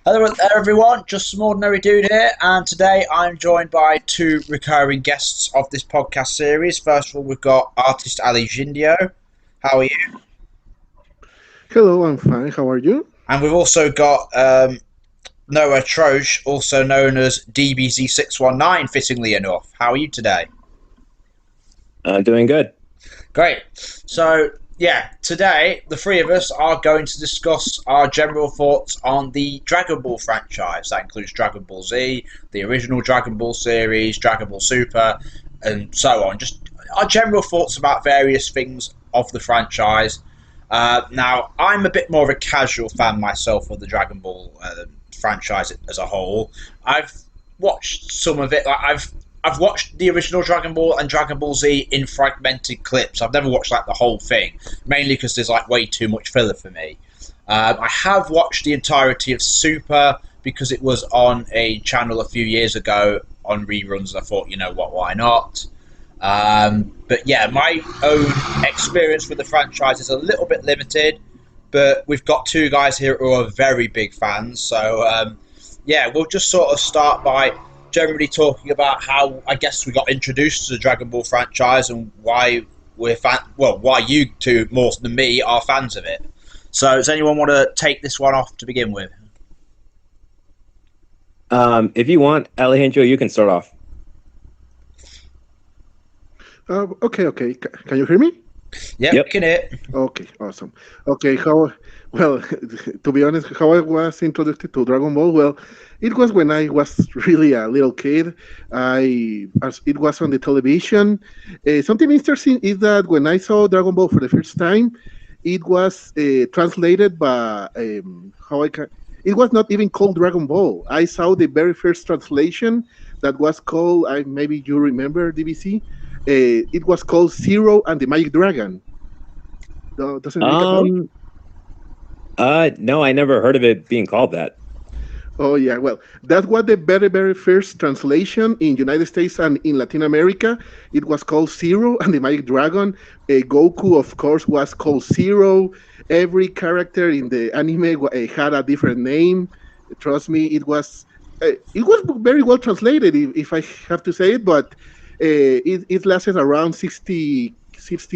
Hello there, everyone. Just some ordinary dude here, and today I'm joined by two recurring guests of this podcast series. First of all, we've got artist Alejindio. How are you? Hello, I'm fine. How are you? And we've also got Noah Troche, also known as DBZ619, fittingly enough. How are you today? Doing good. Great. So, yeah, today the three of us are going to discuss our general thoughts on the Dragon Ball franchise. That includes Dragon Ball Z, the original Dragon Ball series, Dragon Ball Super, and so on. Just our general thoughts about various things of the franchise. Now, I'm a bit more of a casual fan myself of the Dragon Ball franchise as a whole. I've watched some of it. I've watched the original Dragon Ball and Dragon Ball Z in fragmented clips. I've never watched the whole thing, mainly because there's way too much filler for me. I have watched the entirety of Super because it was on a channel a few years ago on reruns. I thought, you know what, why not? But yeah, my own experience with the franchise is a little bit limited, but we've got two guys here who are very big fans. So yeah, we'll just sort of start by generally talking about how I guess we got introduced to the Dragon Ball franchise and why why you two more than me are fans of it. So does anyone want to take this one off to begin with? If you want, Alejindio, you can start off. Okay. Can you hear me? Yep. We can hear. Okay, awesome. Okay, well, to be honest, how I was introduced to Dragon Ball, well, it was when I was really a little kid. As it was on the television. Something interesting is that when I saw Dragon Ball for the first time, it was translated by, it was not even called Dragon Ball. I saw the very first translation that was called, maybe you remember, DBC, it was called Zero and the Magic Dragon. Doesn't it ring a bell? No, I never heard of it being called that. Oh yeah, well, that was the very first translation in United States and in Latin America. It was called Zero and the Magic Dragon. Goku, of course, was called Zero. Every character in the anime had a different name. Trust me, it was very well translated, if I have to say it. But it lasted around 60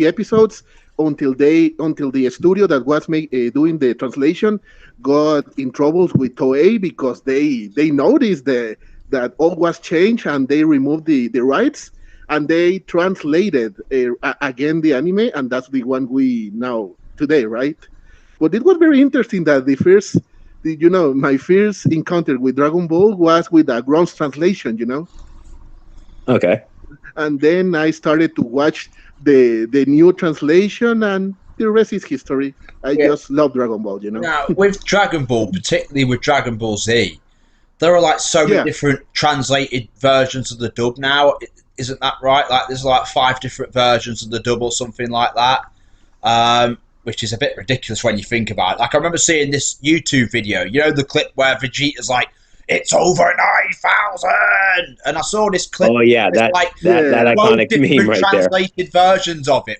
episodes until the studio that was doing the translation got in troubles with Toei because they noticed that all was changed and they removed the rights and they translated again the anime, and that's the one we know today, right? But it was very interesting that my first encounter with Dragon Ball was with a ground translation. Okay. And then I started to watch the new translation, and the rest is history. I just love Dragon Ball. Now, with Dragon Ball, particularly with Dragon Ball Z, there are so many different translated versions of the dub now. Isn't that right? There's 5 different versions of the dub or something like that, which is a bit ridiculous when you think about it. I remember seeing this YouTube video, the clip where Vegeta's it's over 9,000, and I saw this clip. Oh yeah, that iconic meme right there. Translated versions of it.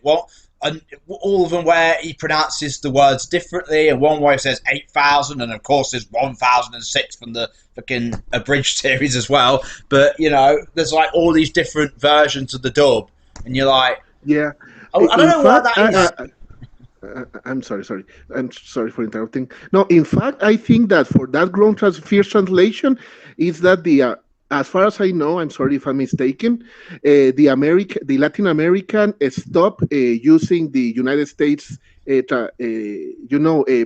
And all of them where he pronounces the words differently, and one where he says 8,000, and of course there's 1,006 from the fucking abridged series as well. But there's all these different versions of the dub, and you're like, yeah, I don't know why that is. I'm sorry. I'm sorry for interrupting. No, in fact, I think that for that first translation is that as far as I know, I'm sorry if I'm mistaken, the Latin American stopped using the United States,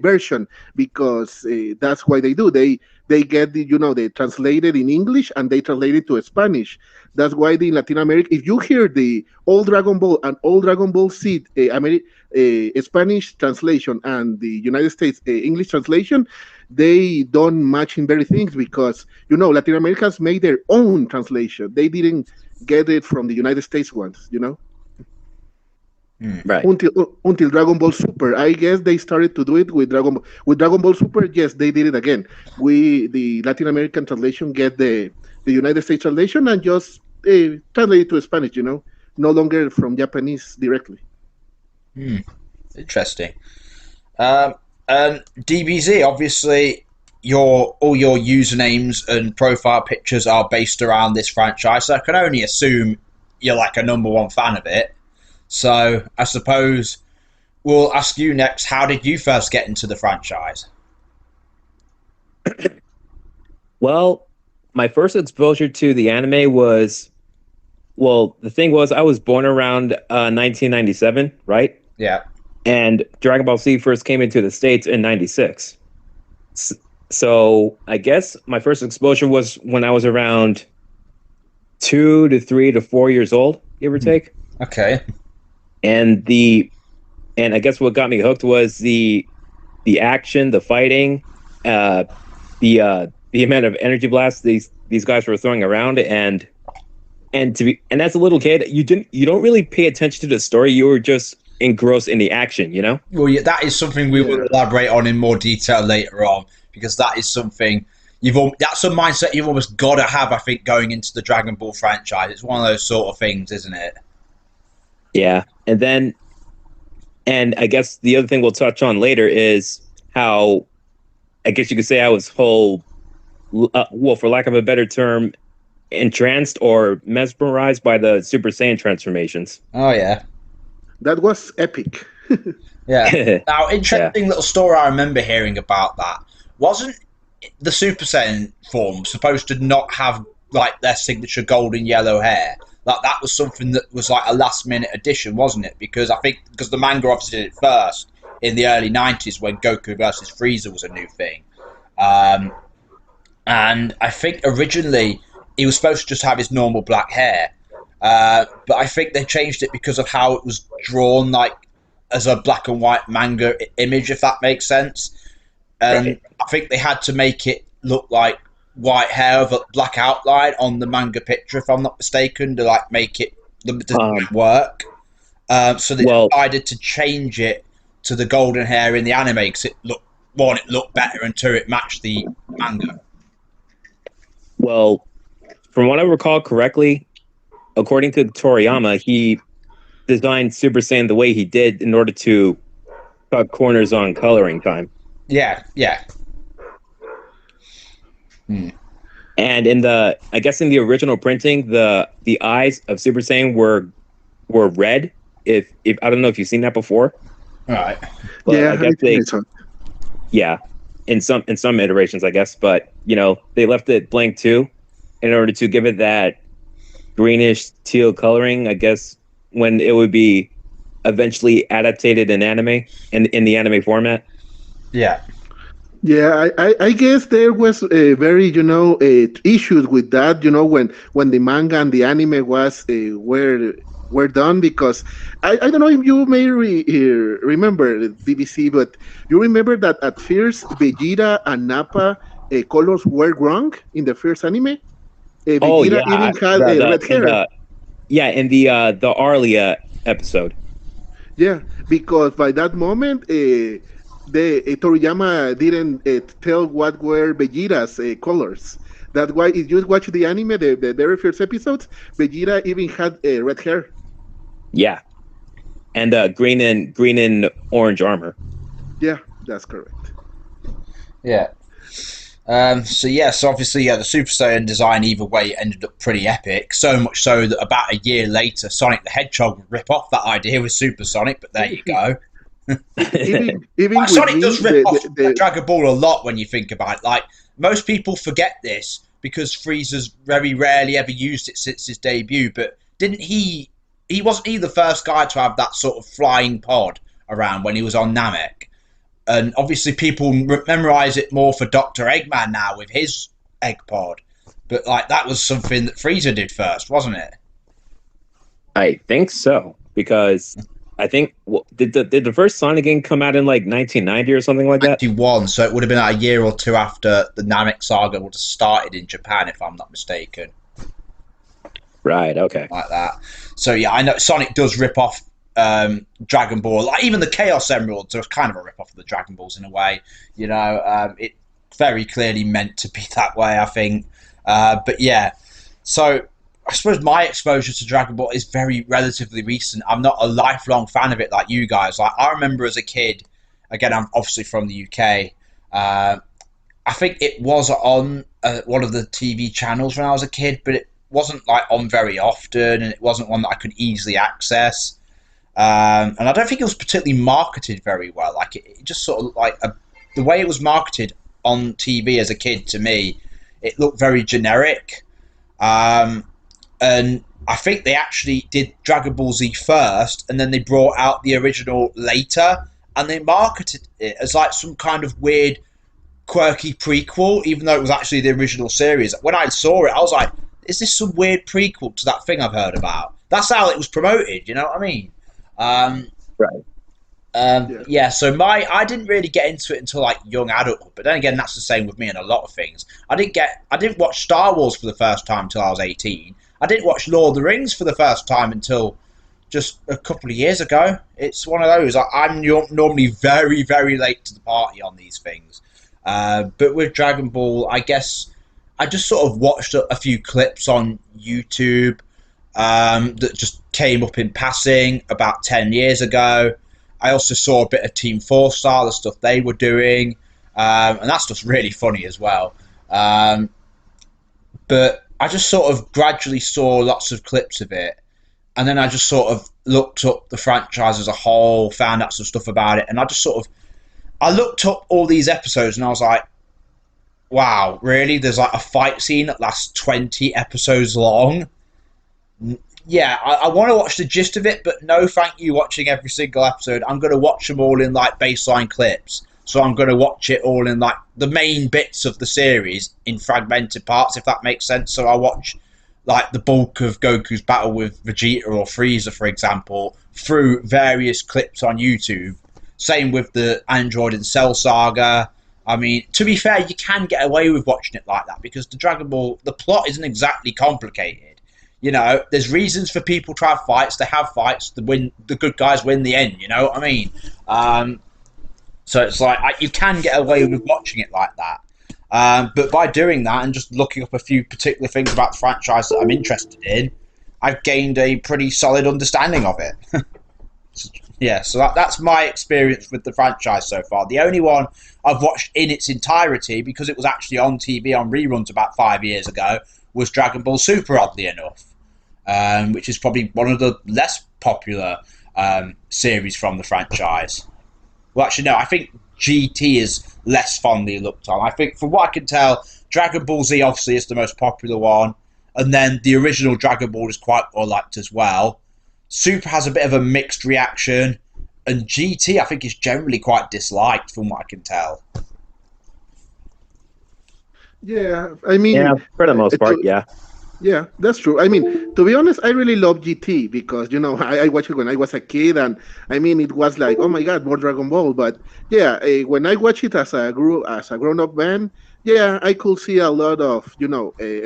version, because that's why they do. They get they translate it in English and they translate it to Spanish. That's why the Latin America, if you hear the old Dragon Ball and old Dragon Ball Z, Spanish translation and the United States English translation, they don't match in very things because Latin Americans made their own translation. They didn't get it from the United States ones. Right. Until Dragon Ball Super, I guess they started to do it with Dragon Ball Super. Yes, they did it again. The Latin American translation get the United States translation and just translate it to Spanish. No longer from Japanese directly. Interesting. And DBZ, obviously, all your usernames and profile pictures are based around this franchise, so I can only assume you're like a #1 fan of it. So I suppose we'll ask you next. How did you first get into the franchise? Well, my first exposure to the anime was, well, the thing was I was born around 1997, right? Yeah. And Dragon Ball Z first came into the States in 96. So I guess my first exposure was when I was around 2 to 3 to 4 years old, give or take. Okay. And I guess what got me hooked was the action, the fighting, the amount of energy blasts these guys were throwing around, and as a little kid, you don't really pay attention to the story. You were just engrossed in the action, you know? Well, yeah, that is something we will elaborate on in more detail later on, because that is something that's a mindset you've almost got to have, I think, going into the Dragon Ball franchise. It's one of those sort of things, isn't it? Yeah. And I guess the other thing we'll touch on later is how, I guess you could say I was well, for lack of a better term, entranced or mesmerized by the Super Saiyan transformations. Oh, yeah. That was epic. Yeah. Now, interesting little story I remember hearing about that. Wasn't the Super Saiyan form supposed to not have like their signature golden yellow hair? Like that was something that was like a last minute addition, wasn't it? Because I think the manga obviously did it first in the early 90s when Goku versus Frieza was a new thing. And I think originally he was supposed to just have his normal black hair. But I think they changed it because of how it was drawn, like as a black and white manga image, if that makes sense. And right. I think they had to make it look like white hair with a black outline on the manga picture, if I'm not mistaken, to like make it work. So they decided to change it to the golden hair in the anime because it looked better and two, it matched the manga. Well, from what I recall correctly, according to Toriyama, he designed Super Saiyan the way he did in order to cut corners on coloring time. Yeah. And in the original printing, the eyes of Super Saiyan were red. If I don't know if you've seen that before. All right. But yeah, I guess yeah, in some iterations, I guess. But they left it blank too, in order to give it that greenish teal coloring. I guess when it would be eventually adapted in anime in the anime format. Yeah. Yeah, I guess there was a very issues with that. When the manga and the anime was were done, because I don't know if you may remember BBC, but you remember that at first Vegeta and Nappa colors were wrong in the first anime. Vegeta even had red hair. In the Arlia episode. Yeah, because by that moment, the Toriyama didn't tell what were Vegeta's colors. That's why if you watch the anime, the very first episodes, Vegeta even had red hair. Yeah, and green and orange armor. Yeah, that's correct. Yeah. So obviously, the Super Saiyan design either way ended up pretty epic. So much so that about a year later, Sonic the Hedgehog would rip off that idea with Super Sonic. But there you go. even Sonic does rip off Dragon Ball a lot when you think about it. Like most people forget this because Frieza's very rarely ever used it since his debut. But didn't he? He wasn't he the first guy to have that sort of flying pod around when he was on Namek. And obviously people memorize it more for Dr. Eggman now with his egg pod. But like that was something that Frieza did first, wasn't it? I think so, because I think did the first Sonic game come out in like 1990 or something like that? 91, so it would have been a year or two after the Namek saga would have started in Japan, if I'm not mistaken. Right, okay. Like that. So yeah, I know Sonic does rip off Dragon Ball. Like even the Chaos Emeralds are kind of a rip off of the Dragon Balls in a way. It very clearly meant to be that way, I think. But yeah, so I suppose my exposure to Dragon Ball is very relatively recent. I'm not a lifelong fan of it like you guys. Like I remember as a kid, again, I'm obviously from the UK. I think it was on one of the TV channels when I was a kid, but it wasn't like on very often, and it wasn't one that I could easily access. And I don't think it was particularly marketed very well. Like it just sort of like the way it was marketed on TV as a kid to me, it looked very generic. And I think they actually did Dragon Ball Z first, and then they brought out the original later, and they marketed it as like some kind of weird, quirky prequel, even though it was actually the original series. When I saw it, I was like, "Is this some weird prequel to that thing I've heard about?" That's how it was promoted. You know what I mean? Um, Right. yeah. So I didn't really get into it until like young adulthood. But then again, that's the same with me in a lot of things. I didn't watch Star Wars for the first time until I was 18. I didn't watch Lord of the Rings for the first time until just a couple of years ago. It's one of those. I'm normally very, very late to the party on these things. But with Dragon Ball, I guess I just sort of watched a few clips on YouTube that just came up in passing about 10 years ago. I also saw a bit of Team 4 Star, the stuff they were doing, and that stuff's really funny as well. But I just sort of gradually saw lots of clips of it, and then I just sort of looked up the franchise as a whole, found out some stuff about it, and I looked up all these episodes, and I was like, wow, really? There's like a fight scene that lasts 20 episodes long? Yeah, I want to watch the gist of it, but no thank you watching every single episode. I'm going to watch them all in like baseline clips. So I'm going to watch it all in like the main bits of the series in fragmented parts, if that makes sense. So I watch like the bulk of Goku's battle with Vegeta or Frieza, for example, through various clips on YouTube. Same with the Android and Cell saga. I mean, to be fair, you can get away with watching it like that because the Dragon Ball, the plot isn't exactly complicated. You know, there's reasons for people to have fights. They have fights. The good guys win the end. You know what I mean? So it's like you can get away with watching it like that. But by doing that and just looking up a few particular things about the franchise that I'm interested in, I've gained a pretty solid understanding of it. Yeah, so that's my experience with the franchise so far. The only one I've watched in its entirety, because it was actually on TV on reruns about 5 years ago, was Dragon Ball Super, oddly enough, which is probably one of the less popular series from the franchise. Well, actually, no, I think GT is less fondly looked on. I think, from what I can tell, Dragon Ball Z obviously is the most popular one, and then the original Dragon Ball is quite well liked as well. Super has a bit of a mixed reaction, and GT I think is generally quite disliked, from what I can tell. Yeah, I mean, Yeah, for the most part, yeah. yeah, that's true. I mean, to be honest, I really love GT because I watched it when I was a kid, and I mean, it was like, oh my god, more Dragon Ball. But yeah, when I watch it as a grown up man, yeah, I could see a lot of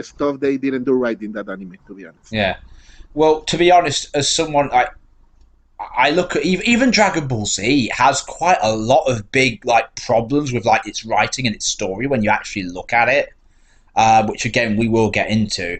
stuff they didn't do right in that anime. To be honest. Yeah. Well, to be honest, as someone I look at even Dragon Ball Z has quite a lot of big like problems with like its writing and its story when you actually look at it, which again we will get into.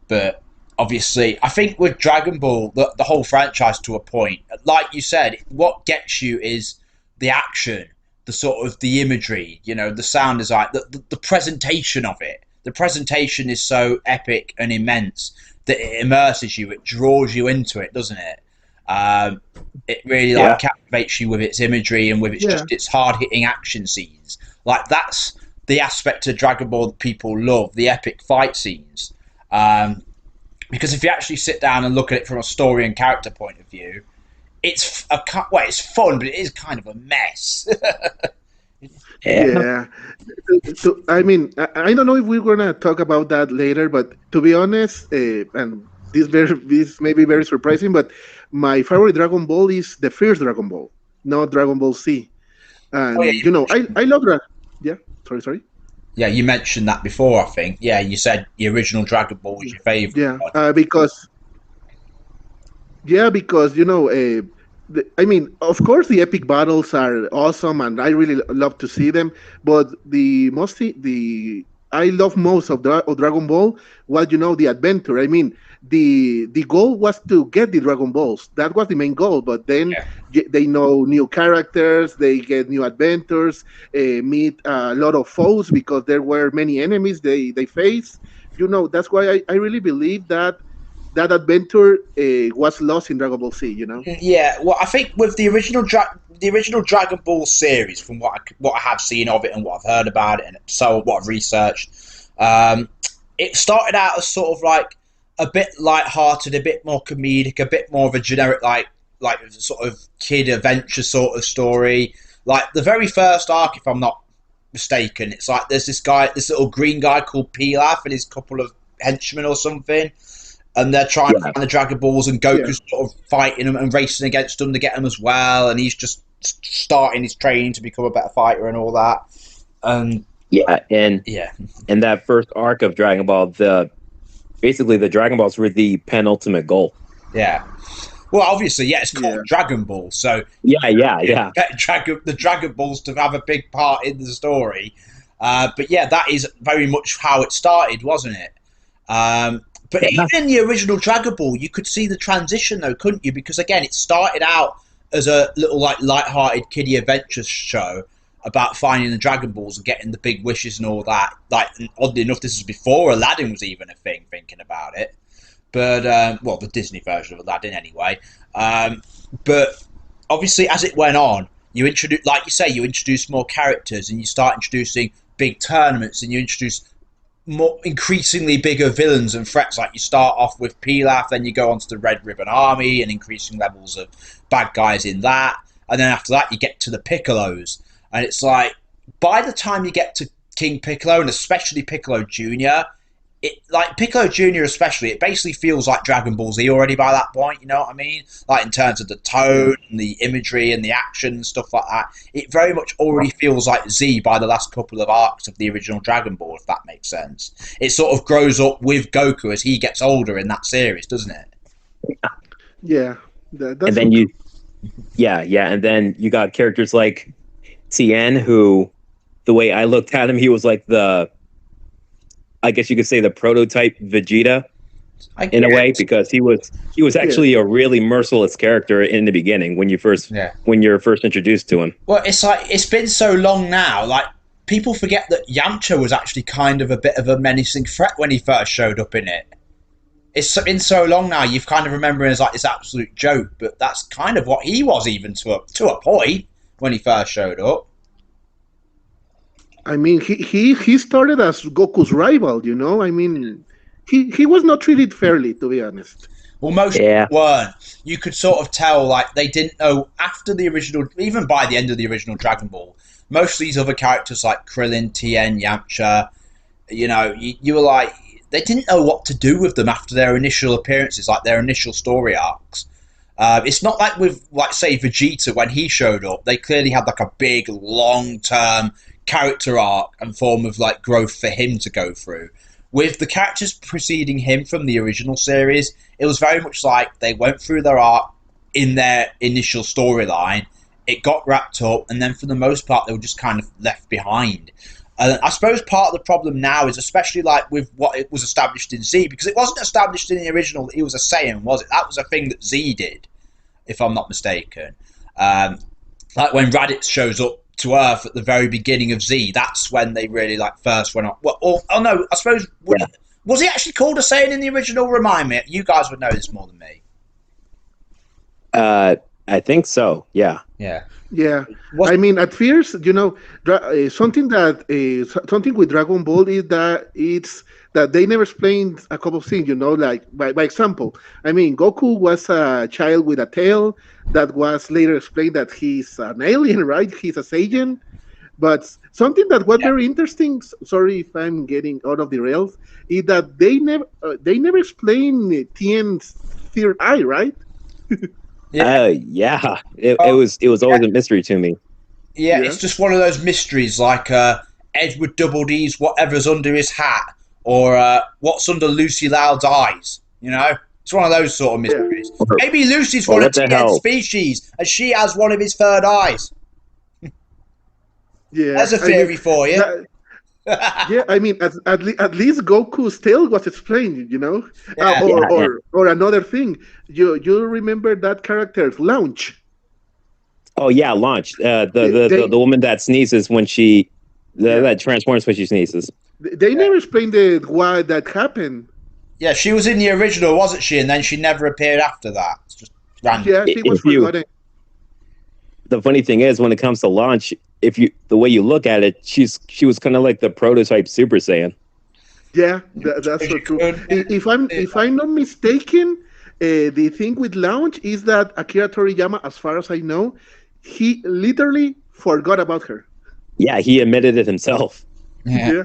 But obviously, I think with Dragon Ball, the whole franchise to a point, like you said, what gets you is the action, the sort of the imagery, the sound design, the presentation of it. The presentation is so epic and immense that it immerses you, it draws you into it, doesn't it? It really captivates you with its imagery and with its hard hitting action scenes. Like that's the aspect of Dragon Ball that people love, the epic fight scenes. Because if you actually sit down and look at it from a story and character point of view, it's fun, but it is kind of a mess. Yeah. So, I mean, I don't know if we're gonna talk about that later, but to be honest, and this may be very surprising, but my favorite Dragon Ball is the first Dragon Ball, not Dragon Ball Z. And I love Dragon. Yeah, sorry. Yeah, you mentioned that before, I think. Yeah, you said the original Dragon Ball was your favorite. Yeah, because I mean, of course, the epic battles are awesome, and I really love to see them. But the I love most of Dragon Ball was, the adventure. I mean, the goal was to get the Dragon Balls. That was the main goal. But then Yeah. they know new characters, they get new adventures, meet a lot of foes because there were many enemies they face. That's why I really believe that adventure was lost in Dragon Ball Z. Yeah, well, I think with the original Dragon Ball series, from what I have seen of it and what I've heard about it, and so what I've researched, it started out as sort of like a bit light-hearted, a bit more comedic, a bit more of a generic like sort of kid adventure sort of story. Like the very first arc, if I'm not mistaken, it's like there's this little green guy called Pilaf and his couple of henchmen or something. And they're trying to find the Dragon Balls, and Goku's sort of fighting them and racing against them to get them as well. And he's just starting his training to become a better fighter and all that. And in that first arc of Dragon Ball, basically the Dragon Balls were the penultimate goal. Yeah. Well, obviously, it's called Dragon Ball, so the Dragon Balls to have a big part in the story. But that is very much how it started, wasn't it? But even in the original Dragon Ball, you could see the transition, though, couldn't you? Because, again, it started out as a little, light-hearted kiddie adventure show about finding the Dragon Balls and getting the big wishes and all that. And oddly enough, this is before Aladdin was even a thing, thinking about it. But, the Disney version of Aladdin, anyway. But, obviously, as it went on, you introduce more characters, and you start introducing big tournaments, and you introduce more increasingly bigger villains and threats. Like you start off with Pilaf, then you go on to the Red Ribbon Army and increasing levels of bad guys in that, and then after that you get to the Piccolos, and it's like by the time you get to King Piccolo, and especially Piccolo Jr., Piccolo Jr. especially, it basically feels like Dragon Ball Z already by that point, you know what I mean? Like in terms of the tone and the imagery and the action and stuff like that, it very much already feels like Z by the last couple of arcs of the original Dragon Ball, if that makes sense. It sort of grows up with Goku as he gets older in that series, doesn't it? Yeah. And then and then you got characters like Tien, who, the way I looked at him, he was like I guess you could say the prototype Vegeta in a way, because he was actually a really merciless character in the beginning when you're first introduced to him. Well, it's like it's been so long now. Like people forget that Yamcha was actually kind of a bit of a menacing threat when he first showed up in it. It's been so long now. You've kind of remembering as like this absolute joke, but that's kind of what he was even to a point when he first showed up. I mean, he started as Goku's rival, I mean, he was not treated fairly, to be honest. Well, most weren't. You could sort of tell, like, they didn't know after the original, even by the end of the original Dragon Ball, most of these other characters like Krillin, Tien, Yamcha, you were like, they didn't know what to do with them after their initial appearances, like their initial story arcs. It's not like with, like, say, Vegeta, when he showed up, they clearly had, like, a big, long-term character arc and form of like growth for him to go through. With the characters preceding him from the original series, it was very much like they went through their arc in their initial storyline, it got wrapped up, and then for the most part they were just kind of left behind. And I suppose part of the problem now is, especially like with what it was established in Z, because it wasn't established in the original that he was a Saiyan, was it? That was a thing that Z did, if I'm not mistaken. Like when Raditz shows up to Earth at the very beginning of Z, that's when they really like first went on. Well, no, I suppose was he actually called a Saiyan in the original? Remind me. You guys would know this more than me. I think so. Yeah. I mean, at first, something with Dragon Ball is that they never explained a couple of things. Like by example, I mean, Goku was a child with a tail. That was later explained that he's an alien, right? He's a Saiyan. But something that was very interesting, sorry if I'm getting out of the rails, is that they never explained Tien's third eye, right? It was always a mystery to me. Yeah, it's just one of those mysteries, like Edward Double D's whatever's under his hat, or what's under Lucy Loud's eyes. It's one of those sort of mysteries. Maybe Lucy's one of Tien's species, and she has one of his third eyes. Yeah, There's a theory for you. Yeah, I mean, at least Goku's tail was explained, Yeah. or another thing. You remember that character, Launch? Oh yeah, Launch. The They woman that sneezes when yeah, that transforms when she sneezes. they never explained why that happened. Yeah, she was in the original, wasn't she? And then she never appeared after that. It's just random. Yeah, she was If you forgotten. The funny thing is, when it comes to Launch, the way you look at it, she was kind of like the prototype Super Saiyan. Yeah, that's so true. If I'm not mistaken, the thing with Launch is that Akira Toriyama, as far as I know, he literally forgot about her. Yeah, he admitted it himself. Yeah. Yeah.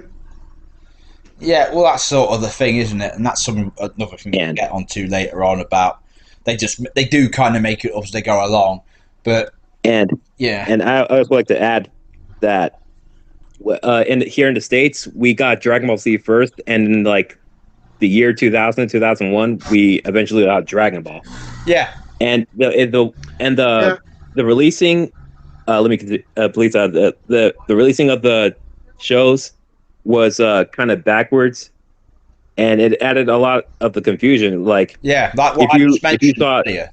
Yeah, well, that's sort of the thing, isn't it? And that's another thing we'll get onto later on about they do kind of make it up as they go along, but and I would like to add that here in the States we got Dragon Ball Z first, and in like the year 2000 2001 we eventually got Dragon Ball. Yeah, and the releasing let me please the releasing of the shows was kind of backwards, and it added a lot of the confusion. Like like what I just mentioned earlier.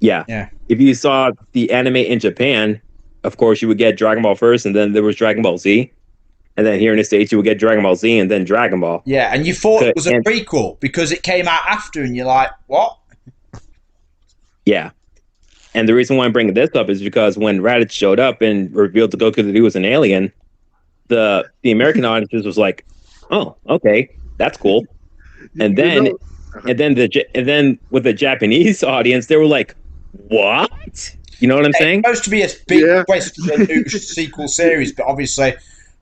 If you saw the anime in Japan, of course you would get Dragon Ball first, and then there was Dragon Ball Z, and then here in the States you would get Dragon Ball Z and then Dragon Ball. Yeah, and you thought it was a prequel because it came out after, and you're like, what? Yeah. And the reason why I'm bringing this up is because when Raditz showed up and revealed to Goku that he was an alien, the American audiences was like, "Oh, okay, that's cool." And then and then with the Japanese audience, they were like, "What?" You know what I'm saying? It's supposed to be a big twist for a new sequel series, but obviously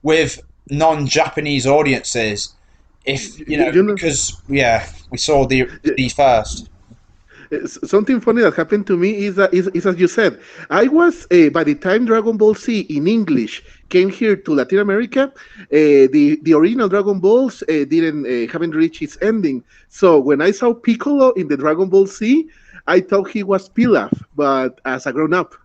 with non-Japanese audiences, if because we saw the first. Something funny that happened to me is as you said, I was by the time Dragon Ball Z in English came here to Latin America, the original Dragon Balls haven't reached its ending. So when I saw Piccolo in the Dragon Ball Z, I thought he was Pilaf, but as a grown up.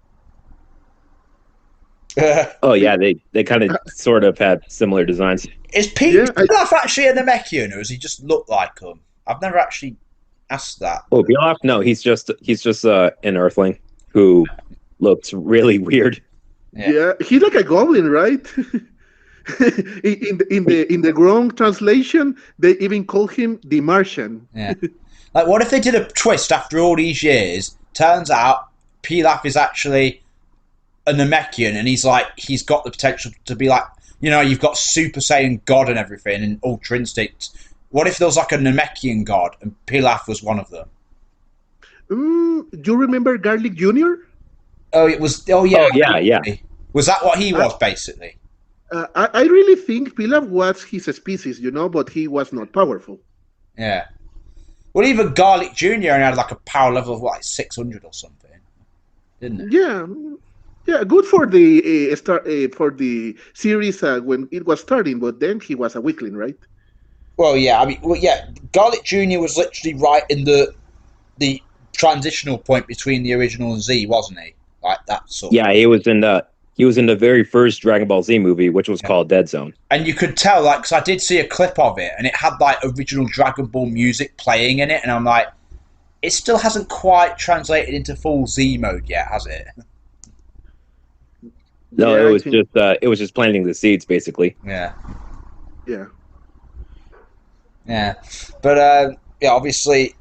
Oh yeah, they kind of sort of had similar designs. Is Pilaf actually a Namekian, or does he just look like him? I've never actually asked that. Oh, Pilaf? No, he's just an Earthling who looks really weird. Yeah, he's like a goblin, right? in the wrong translation, they even call him the Martian. Yeah. Like, what if they did a twist after all these years? Turns out Pilaf is actually a Namekian, and he's got the potential to be like, you've got Super Saiyan God and everything, and Ultra Instinct. What if there was like a Namekian god and Pilaf was one of them? Do you remember Garlic Jr.? Oh, it was. Oh, yeah. Oh, yeah. Was that what he was, basically? I really think Pilaf was his species, but he was not powerful. Yeah. Well, even Garlic Jr. had like a power level of like 600 or something, didn't it? Yeah. Good for the for the series when it was starting, but then he was a weakling, right? Well, yeah. Garlic Jr. was literally right in the transitional point between the original and Z, wasn't he? Like that sort. Yeah, he was in the very first Dragon Ball Z movie, which was called Dead Zone. And you could tell, because I did see a clip of it, and it had like original Dragon Ball music playing in it, and I'm like, it still hasn't quite translated into full Z mode yet, has it? No, it was just planting the seeds, basically. Yeah. Yeah. Yeah, but obviously,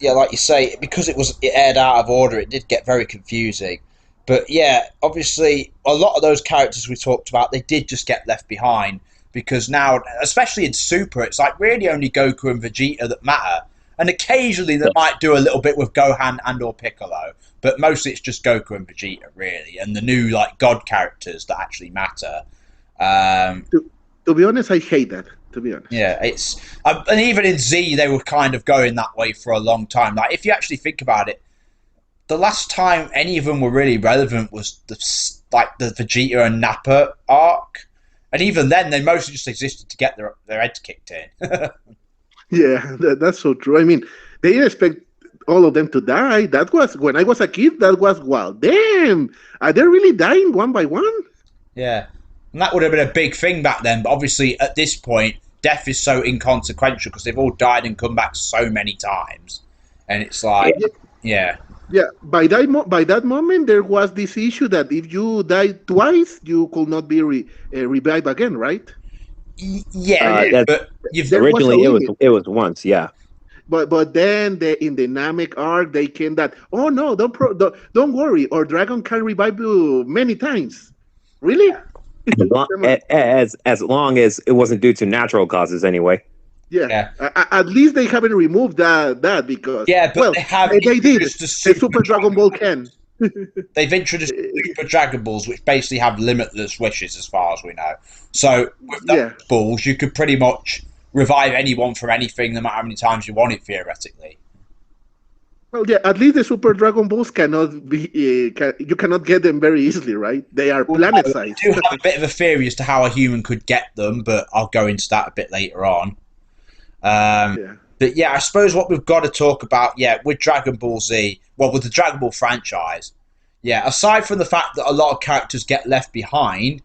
like you say, because it aired out of order, it did get very confusing. But yeah, obviously, a lot of those characters we talked about, they did just get left behind because now, especially in Super, it's like really only Goku and Vegeta that matter, and occasionally they might do a little bit with Gohan and or Piccolo, but mostly it's just Goku and Vegeta really, and the new like God characters that actually matter. To be honest, I hate that. To be honest. Yeah, it's and even in Z they were kind of going that way for a long time. Like if you actually think about it, the last time any of them were really relevant was the Vegeta and Nappa arc, and even then they mostly just existed to get their heads kicked in. Yeah, that's so true. I mean, they didn't expect all of them to die. That was when I was a kid. That was wow. Damn, are they really dying one by one? Yeah. And that would have been a big thing back then. But obviously, at this point, death is so inconsequential because they've all died and come back so many times. And it's like, yeah. Yeah, by that moment, there was this issue that if you died twice, you could not be revived again, right? But originally it was once, yeah. But then in the Namek arc, they came that, oh no, don't worry, our dragon can revive you many times. Really? As long as it wasn't due to natural causes, anyway. Yeah. At least they haven't removed that because they did. The Super Dragon Ball can. They've introduced Super Dragon Balls, which basically have limitless wishes, as far as we know. So with those balls, you could pretty much revive anyone from anything, no matter how many times you want it, theoretically. Well, yeah. At least the Super Dragon Balls cannot be. You cannot get them very easily, right? They are planet-sized. I do have a bit of a theory as to how a human could get them, but I'll go into that a bit later on. But yeah, I suppose what we've got to talk about, with Dragon Ball Z, with the Dragon Ball franchise, aside from the fact that a lot of characters get left behind,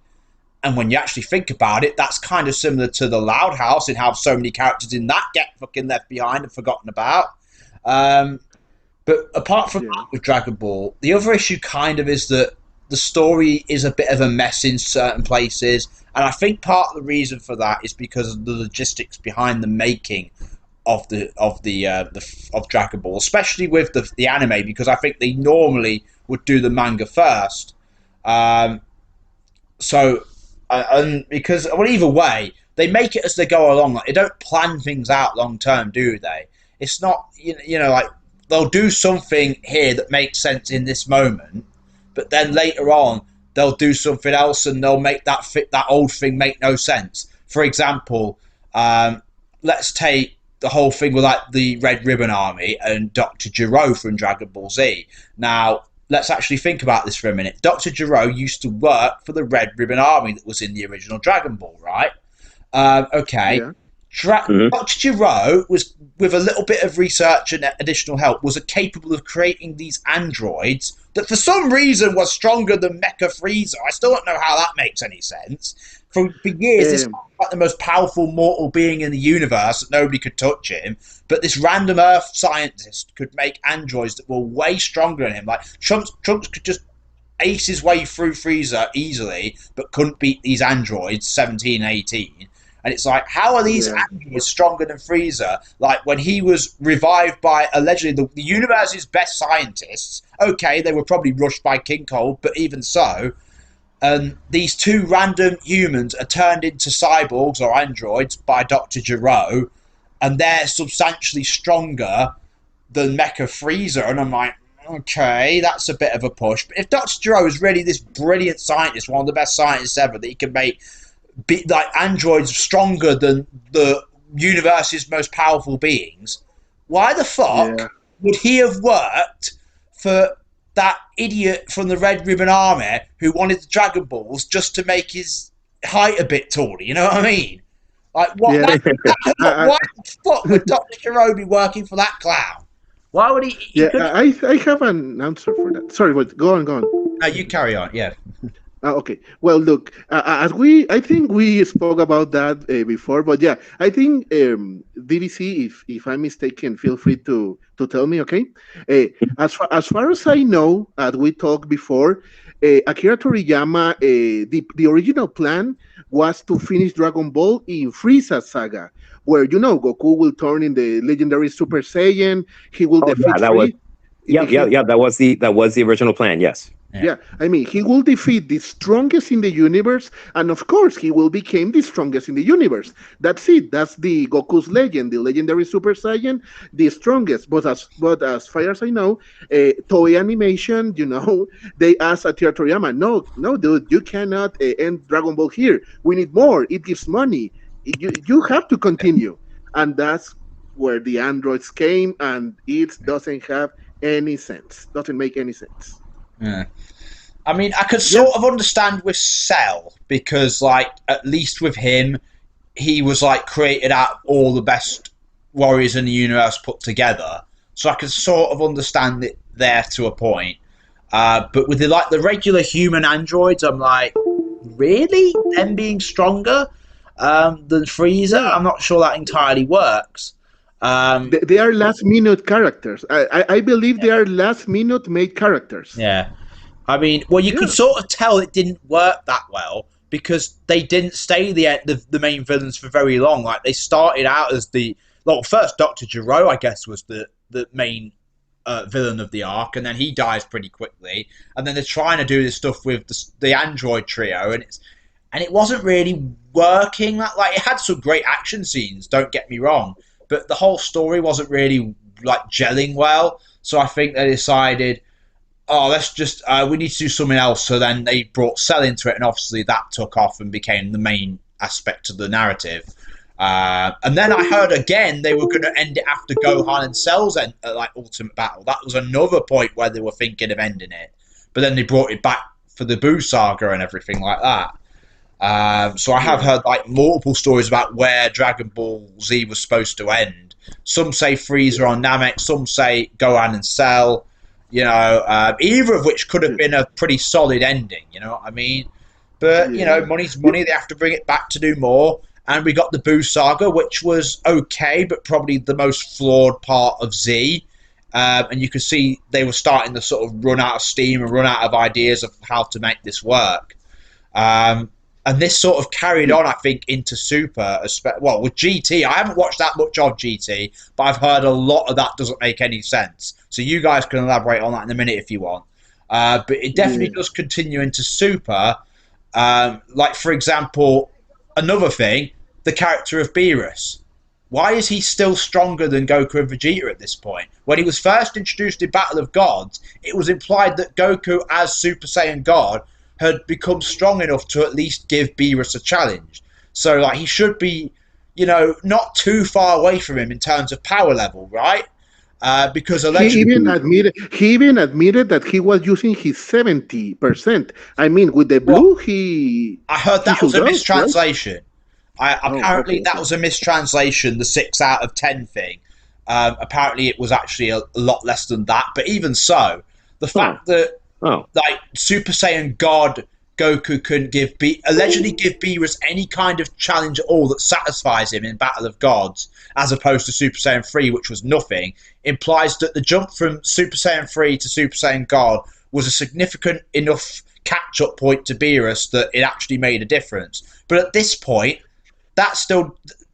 and when you actually think about it, that's kind of similar to the Loud House in how so many characters in that get fucking left behind and forgotten about. But apart from that with Dragon Ball, the other issue kind of is that the story is a bit of a mess in certain places. And I think part of the reason for that is because of the logistics behind the making of Dragon Ball, especially with the anime, because I think they normally would do the manga first. Either way, they make it as they go along. Like, they don't plan things out long term, do they? It's not, like they'll do something here that makes sense in this moment, but then later on they'll do something else and they'll make that old thing make no sense. For example, let's take the whole thing with like the Red Ribbon Army and Dr. Gero from Dragon Ball Z. Now, let's actually think about this for a minute. Dr. Gero used to work for the Red Ribbon Army that was in the original Dragon Ball, right? Okay. Yeah. Dr. Gero was, with a little bit of research and additional help, was capable of creating these androids that for some reason was stronger than Mecha Frieza. I still don't know how that makes any sense. For years, this was like the most powerful mortal being in the universe that nobody could touch him. But this random Earth scientist could make androids that were way stronger than him. Like Trunks could just ace his way through Frieza easily, but couldn't beat these androids, 17 and 18. And it's like, how are these androids stronger than Frieza? Like, when he was revived by, allegedly, the universe's best scientists, okay, they were probably rushed by King Cold, but even so, these two random humans are turned into cyborgs or androids by Dr. Gero, and they're substantially stronger than Mecha Frieza. And I'm like, okay, that's a bit of a push. But if Dr. Gero is really this brilliant scientist, one of the best scientists ever, that he can make like androids stronger than the universe's most powerful beings, why the fuck would he have worked for that idiot from the Red Ribbon Army who wanted the Dragon Balls just to make his height a bit taller? You know what I mean? Like, what? Why the fuck would Dr. Gero be working for that clown? Why would he I have an answer for that. Sorry, but go on. No, you carry on. Yeah. Okay. Well, look, I think we spoke about that before, but I think DBC, if I'm mistaken, feel free to tell me. Okay. As far as I know, as we talked before, Akira Toriyama, the original plan was to finish Dragon Ball in Frieza saga, where Goku will turn in the legendary Super Saiyan. He will defeat. That was the original plan. Yes. Yeah, I mean, he will defeat the strongest in the universe, and of course, he will become the strongest in the universe. That's it. That's the Goku's legend, the legendary Super Saiyan, the strongest. But as far as I know, Toei Animation, they asked Akira Toriyama, no, dude, you cannot end Dragon Ball here. We need more. It gives money. You have to continue, and that's where the androids came, and it doesn't have any sense. Doesn't make any sense. Yeah. I mean, I could sort of understand with Cell, because, like, at least with him, he was, like, created out of all the best warriors in the universe put together. So I could sort of understand it there to a point. But with the regular human androids, I'm like, really them being stronger than Frieza. I'm not sure that entirely works. They are last minute characters. I believe they are last minute made characters. Yeah. I mean, well, you could sort of tell it didn't work that well because they didn't stay the main villains for very long. Like, they started out as first Dr. Gero, I guess, was the main villain of the arc, and then he dies pretty quickly. And then they're trying to do this stuff with the android trio, and it wasn't really working. Like, it had some great action scenes, don't get me wrong, but the whole story wasn't really like gelling well. So I think they decided, oh, let's just we need to do something else. So then they brought Cell into it, and obviously that took off and became the main aspect of the narrative. And then I heard again they were going to end it after Gohan and Cell's Ultimate Battle. That was another point where they were thinking of ending it, but then they brought it back for the Buu saga and everything like that. So I have heard like multiple stories about where Dragon Ball Z was supposed to end. Some say Frieza on Namek, some say Gohan and Cell. You know, either of which could have been a pretty solid ending. You know what I mean? But you know, money's money. They have to bring it back to do more. And we got the Buu saga, which was okay, but probably the most flawed part of Z. And you could see they were starting to sort of run out of steam and run out of ideas of how to make this work. And this sort of carried on, I think, into Super. Well, with GT, I haven't watched that much of GT, but I've heard a lot of that doesn't make any sense. So you guys can elaborate on that in a minute if you want. But it definitely does continue into Super. Like, for example, another thing, the character of Beerus. Why is he still stronger than Goku and Vegeta at this point? When he was first introduced in Battle of Gods, it was implied that Goku, as Super Saiyan God, had become strong enough to at least give Beerus a challenge. So, like, he should be, you know, not too far away from him in terms of power level, right? Because allegedly he even admitted that he was using his 70%. I mean, with the Blue, I heard that was a mistranslation. Right? Apparently, okay. that was a mistranslation. The 6 out of 10 thing. Apparently, it was actually a lot less than that. But even so, the fact that like Super Saiyan God Goku couldn't allegedly give Beerus any kind of challenge at all that satisfies him in Battle of Gods, as opposed to Super Saiyan 3, which was nothing, implies that the jump from Super Saiyan 3 to Super Saiyan God was a significant enough catch-up point to Beerus that it actually made a difference. But at this point,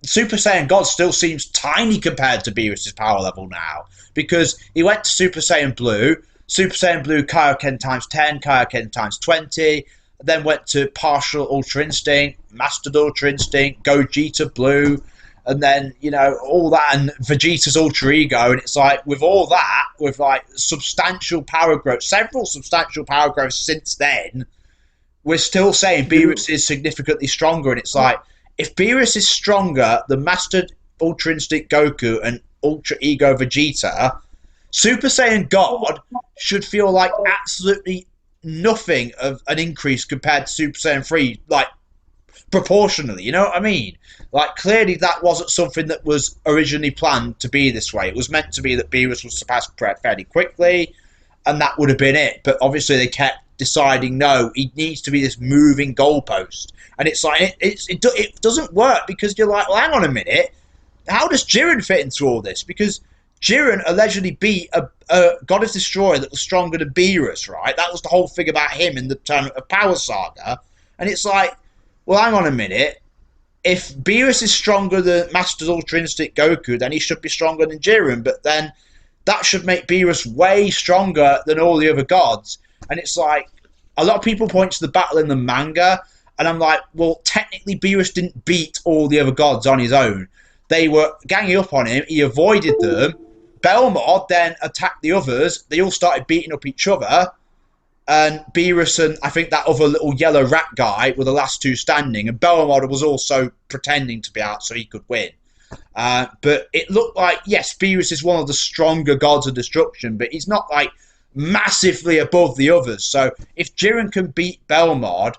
Super Saiyan God still seems tiny compared to Beerus' power level now, because he went to Super Saiyan Blue Kaioken times 10, Kaioken times 20, then went to partial Ultra Instinct, Mastered Ultra Instinct, Gogeta Blue, and then, you know, all that, and Vegeta's Ultra Ego, and it's like, with all that, with like substantial power growth, several substantial power growths since then, we're still saying Beerus is significantly stronger, and it's like, if Beerus is stronger than Mastered Ultra Instinct Goku and Ultra Ego Vegeta, Super Saiyan God should feel like absolutely nothing of an increase compared to Super Saiyan 3, like, proportionally, you know what I mean? Like, clearly that wasn't something that was originally planned to be this way. It was meant to be that Beerus was surpassed fairly quickly, and that would have been it. But obviously they kept deciding, no, he needs to be this moving goalpost. And it's like, it doesn't work, because you're like, well, hang on a minute, how does Jiren fit into all this? Because Jiren allegedly beat a Goddess Destroyer that was stronger than Beerus, right? That was the whole thing about him in the Tournament of Power saga. And it's like, well, hang on a minute. If Beerus is stronger than Master Ultra Instinct Goku, then he should be stronger than Jiren. But then that should make Beerus way stronger than all the other gods. And it's like, a lot of people point to the battle in the manga, and I'm like, well, technically Beerus didn't beat all the other gods on his own. They were ganging up on him. He avoided them. Belmod then attacked the others. They all started beating up each other. And Beerus and I think that other little yellow rat guy were the last two standing. And Belmod was also pretending to be out so he could win. But it looked like, yes, Beerus is one of the stronger gods of destruction, but he's not like massively above the others. So if Jiren can beat Belmod,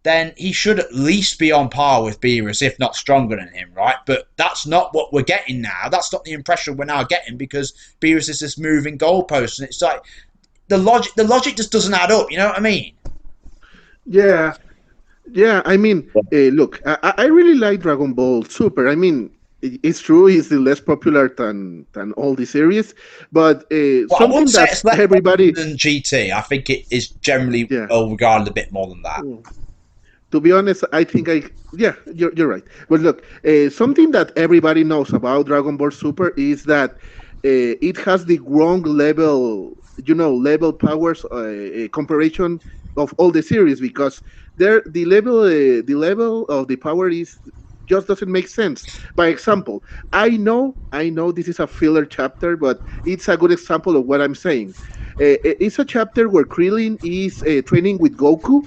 then he should at least be on par with Beerus, if not stronger than him, right? But that's not what we're getting now. That's not the impression we're now getting, because Beerus is this moving goalpost, and it's like the logic just doesn't add up. You know what I mean? Yeah, Yeah, I mean, look, I really like Dragon Ball Super. I mean, it's true, it's the less popular than all the series, but Well, I wouldn't something say that it's less everybody, popular than GT. I think it is generally yeah. well regarded a bit more than that. To be honest, I think yeah, you're right. But look, something that everybody knows about Dragon Ball Super is that it has the wrong level, level powers comparison of all the series, because there the level of the power is just doesn't make sense. By example, I know this is a filler chapter, but it's a good example of what I'm saying. It's a chapter where Krillin is training with Goku,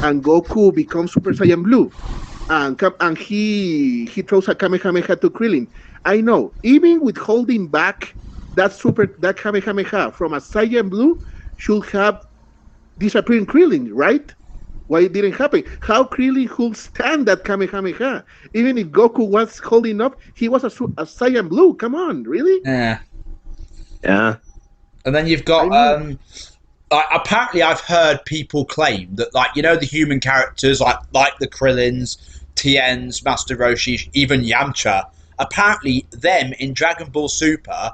and Goku becomes Super Saiyan Blue, and he throws a Kamehameha to Krillin. I know, even with holding back that Kamehameha from a Saiyan Blue should have disappeared Krillin, right? Why it didn't happen? How Krillin could stand that Kamehameha? Even if Goku was holding up, he was a Saiyan Blue. Come on, really? Yeah. Yeah. And then you've got I mean, apparently I've heard people claim that, like, the human characters like the Krillins, Tiens, Master Roshi, even Yamcha, apparently them in Dragon Ball Super,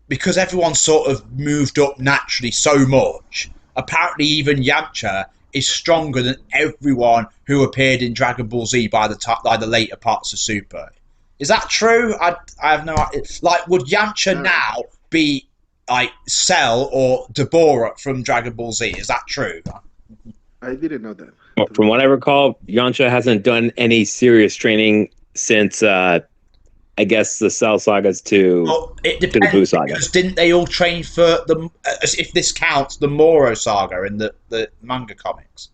because everyone sort of moved up naturally so much, apparently even Yamcha is stronger than everyone who appeared in Dragon Ball Z by the later parts of Super. Is that true? I have no idea. Like, would Yamcha uh, now be like Cell or Deborah from Dragon Ball Z? Is that true? I didn't know that. Well, from what I recall, Yamcha hasn't done any serious training since I guess the Cell sagas Well, it to the Buu depends, saga. because didn't they all train for the, as if this counts, the Moro saga in the manga comics?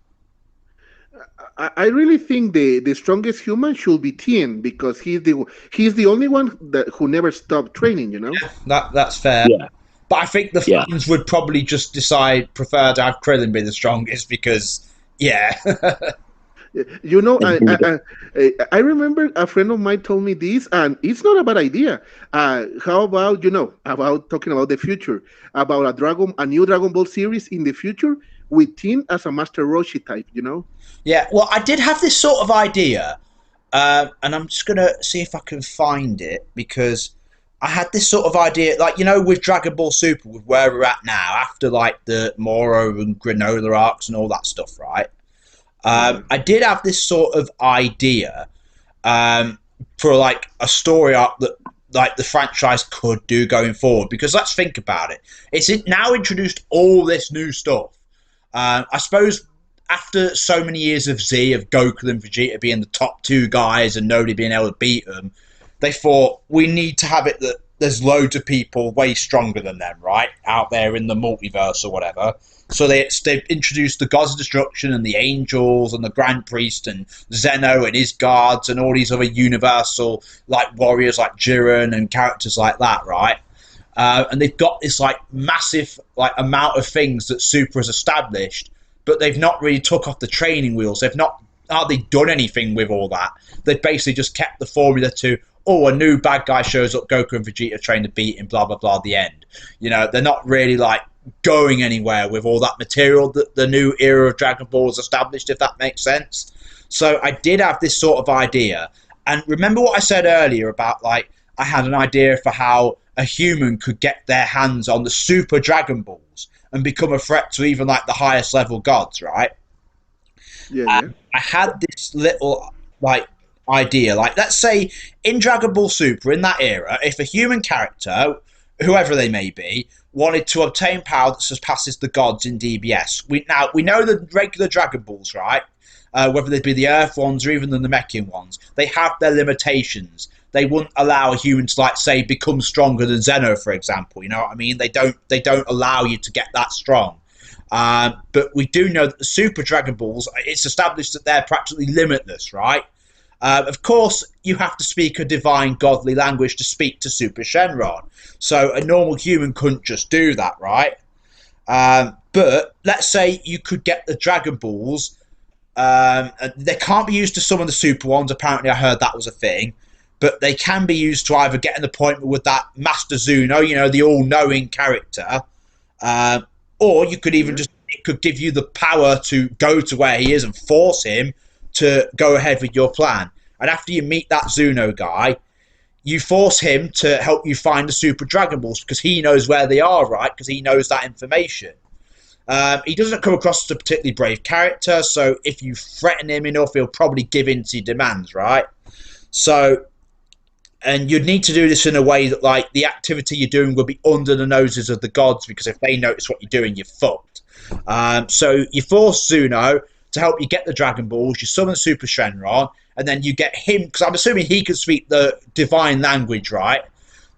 I really think the strongest human should be Tien, because he's the only one who never stopped training. That's fair. Yeah. But I think the Yeah. fans would probably just prefer to have Krillin be the strongest because, yeah. I remember a friend of mine told me this, and it's not a bad idea. How about about talking about the future, about a new Dragon Ball series in the future with Tien as a Master Roshi type? Yeah, well, I did have this sort of idea, and I'm just going to see if I can find it, because I had this sort of idea, like, with Dragon Ball Super, with where we're at now, after, like, the Moro and Granola arcs and all that stuff, right? I did have this sort of idea for, like, a story arc that, like, the franchise could do going forward, because let's think about it. It's now introduced all this new stuff. I suppose after so many years of Z, of Goku and Vegeta being the top two guys and nobody being able to beat them, they thought, we need to have it that there's loads of people way stronger than them, right? Out there in the multiverse or whatever. So they've introduced the Gods of Destruction and the Angels and the Grand Priest and Zeno and his guards and all these other universal, like, warriors like Jiren and characters like that, right? And they've got this, like, massive, like, amount of things that Super has established, but they've not really took off the training wheels. They've not hardly done anything with all that. They've basically just kept the formula to, a new bad guy shows up, Goku and Vegeta train to beat him, blah, blah, blah, the end. They're not really, like, going anywhere with all that material that the new era of Dragon Ball has established, if that makes sense. So I did have this sort of idea. And remember what I said earlier about, like, I had an idea for how a human could get their hands on the Super Dragon Balls and become a threat to even, like, the highest level gods, right? Yeah. I had this little, like, idea. Like, let's say in Dragon Ball Super, in that era, if a human character, whoever they may be, wanted to obtain power that surpasses the gods in DBS. We know the regular Dragon Balls, right? Whether they be the Earth ones or even the Namekian ones, they have their limitations. They wouldn't allow a human to, like, say, become stronger than Zeno, for example. You know what I mean? They don't allow you to get that strong. But we do know that the Super Dragon Balls, it's established that they're practically limitless, right? Of course, you have to speak a divine godly language to speak to Super Shenron. So a normal human couldn't just do that, right? But let's say you could get the Dragon Balls. They can't be used to summon the Super ones. Apparently, I heard that was a thing. But they can be used to either get an appointment with that Master Zuno, the all-knowing character, or you could even it could give you the power to go to where he is and force him to go ahead with your plan. And after you meet that Zuno guy, you force him to help you find the Super Dragon Balls because he knows where they are, right? Because he knows that information. He doesn't come across as a particularly brave character, so if you threaten him enough, he'll probably give in to your demands, right? So, and you'd need to do this in a way that, like, the activity you're doing will be under the noses of the gods, because if they notice what you're doing, you're fucked. So you force Zuno to help you get the Dragon Balls, you summon Super Shenron, and then you get him, because I'm assuming he can speak the divine language, right,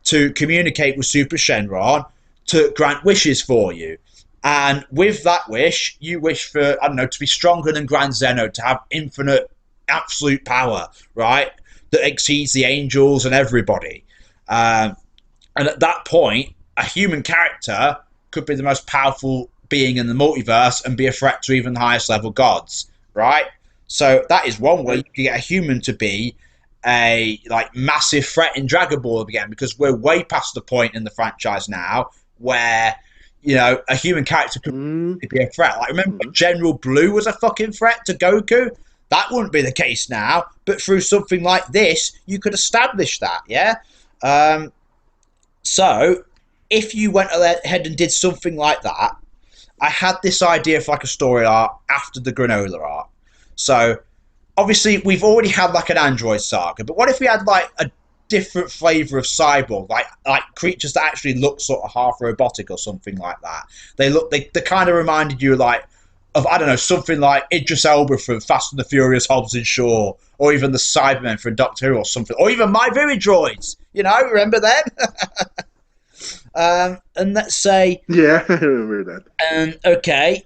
to communicate with Super Shenron to grant wishes for you. And with that wish, you wish for, I don't know, to be stronger than Grand Zeno, to have infinite, absolute power, right, that exceeds the angels and everybody. And at that point, a human character could be the most powerful being in the multiverse and be a threat to even the highest level gods, right? So that is one way you can get a human to be a like massive threat in Dragon Ball again, because we're way past the point in the franchise now where, you know, a human character could be a threat. Like, remember General Blue was a fucking threat to Goku? That wouldn't be the case now, but through something like this, you could establish that, yeah? So, if you went ahead and did something like that, I had this idea for like a story arc after the Granola arc. So, obviously, we've already had like an android saga, but what if we had like a different flavor of cyborg, like creatures that actually look sort of half robotic or something like that? They kind of reminded you like of, I don't know, something like Idris Elba from Fast and the Furious, Hobbs and Shaw, or even the Cybermen from Doctor Who or something, or even My Viridroids, you know, remember them? And let's say... Yeah, I remember that. Okay,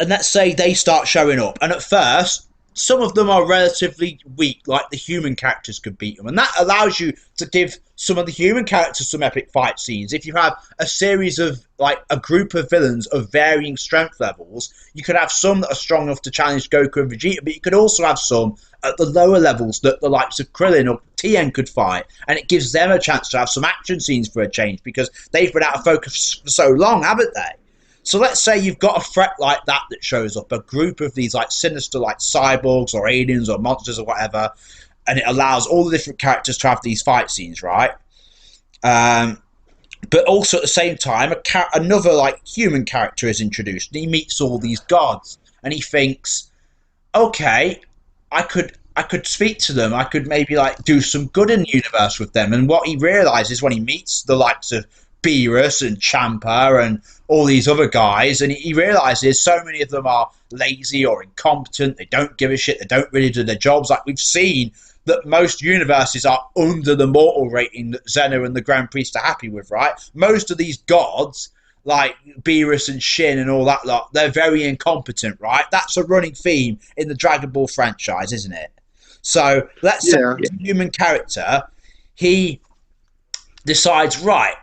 and let's say they start showing up, and at first, some of them are relatively weak, like the human characters could beat them, and that allows you to give some of the human characters some epic fight scenes. If you have a series of, like, a group of villains of varying strength levels, you could have some that are strong enough to challenge Goku and Vegeta, but you could also have some at the lower levels that the likes of Krillin or Tien could fight, and it gives them a chance to have some action scenes for a change, because they've been out of focus for so long, haven't they? So let's say you've got a threat like that that shows up, a group of these like sinister like cyborgs or aliens or monsters or whatever, and it allows all the different characters to have these fight scenes, right? But also at the same time, another like human character is introduced, and he meets all these gods, and he thinks, okay, I could speak to them. I could maybe like do some good in the universe with them. And what he realizes when he meets the likes of Beerus and Champa and all these other guys, and he realizes so many of them are lazy or incompetent, they don't give a shit, they don't really do their jobs. Like, we've seen that most universes are under the mortal rating that Zeno and the Grand Priest are happy with, right? Most of these gods, like Beerus and Shin and all that lot, they're very incompetent, right? That's a running theme in the Dragon Ball franchise, isn't it? So let's say a human character, he decides, right,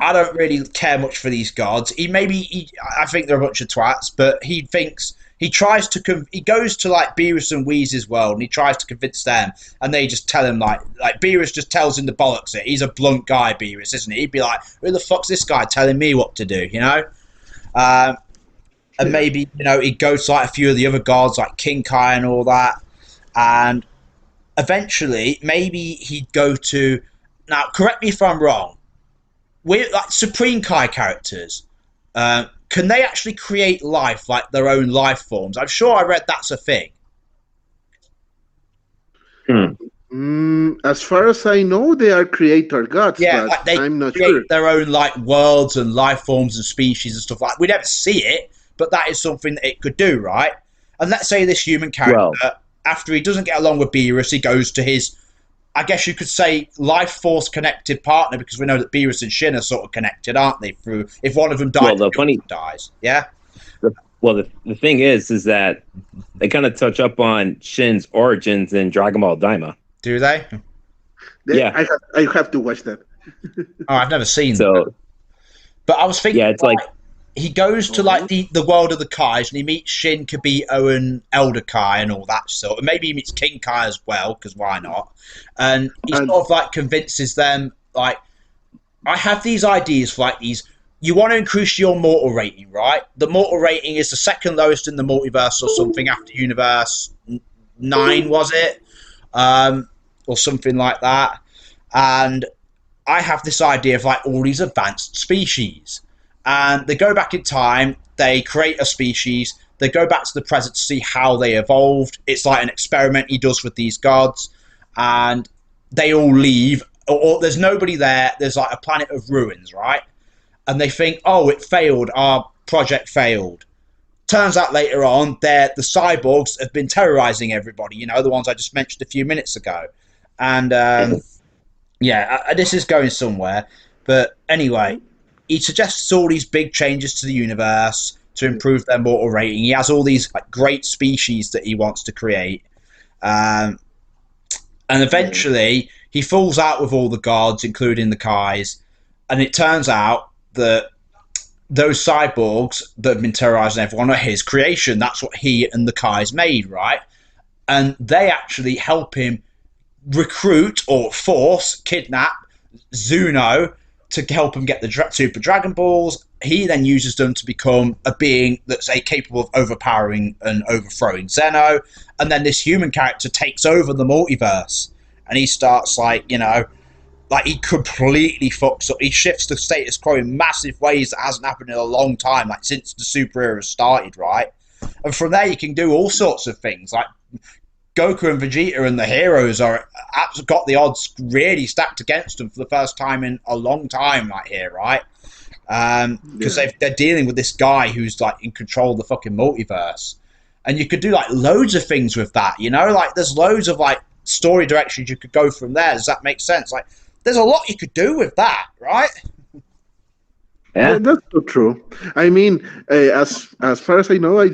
I don't really care much for these gods. I think they're a bunch of twats, but he thinks, he goes to like Beerus and Whis' world, and he tries to convince them, and they just tell him like Beerus just tells him the bollocks it. He's a blunt guy, Beerus, isn't he? He'd be like, who the fuck's this guy telling me what to do, you know? And maybe, you know, he'd go to like a few of the other gods, like King Kai and all that, and eventually, maybe he'd go to, now correct me if I'm wrong, with like Supreme Kai characters, can they actually create life, like their own life forms? I'm sure I read that's a thing. As far as I know, they are creator gods. Yeah, but like they I'm not create sure. their own like worlds and life forms and species and stuff like that. We never see it, but that is something that it could do, right? And let's say this human character, after he doesn't get along with Beerus, he goes to his, I guess you could say, life force connected partner, because we know that Beerus and Shin are sort of connected, aren't they? Through, if one of them dies, the other dies. Yeah. The thing is that they kind of touch up on Shin's origins in Dragon Ball Daima. Do they? Yeah. I have to watch that. Oh, I've never seen that. But I was thinking, yeah, it's like he goes to like the world of the Kais, and he meets Shin, Kibito, and Elder Kai, and all that sort. And maybe he meets King Kai as well, because why not? And he sort of like convinces them, like, I have these ideas for like these you want to increase your mortal rating, right? The mortal rating is the second lowest in the multiverse or something after Universe 9, was it? Or something like that. And I have this idea of like all these advanced species. And they go back in time, they create a species, they go back to the present to see how they evolved. It's like an experiment he does with these gods. And they all leave, or there's nobody there. There's like a planet of ruins, right? And they think, oh, it failed. Our project failed. Turns out later on, the cyborgs have been terrorizing everybody. You know, the ones I just mentioned a few minutes ago. And this is going somewhere. But anyway, he suggests all these big changes to the universe to improve their mortal rating. He has all these like great species that he wants to create. And eventually, he falls out with all the gods, including the Kais. And it turns out that those cyborgs that have been terrorizing everyone are his creation. That's what he and the Kais made, right? And they actually help him recruit or kidnap Zuno to help him get the Super Dragon Balls. He then uses them to become a being that's capable of overpowering and overthrowing Zeno. And then this human character takes over the multiverse. And he starts he completely fucks up. He shifts the status quo in massive ways that hasn't happened in a long time, like since the super era started, right? And from there you can do all sorts of things, like Goku and Vegeta and the heroes got the odds really stacked against them for the first time in a long time, like here, right? Because they're dealing with this guy who's like in control of the fucking multiverse, and you could do like loads of things with that, you know, like there's loads of like story directions you could go from there. Does that make sense? Like there's a lot you could do with that, right? Yeah, that's so true. I mean, as far as I know,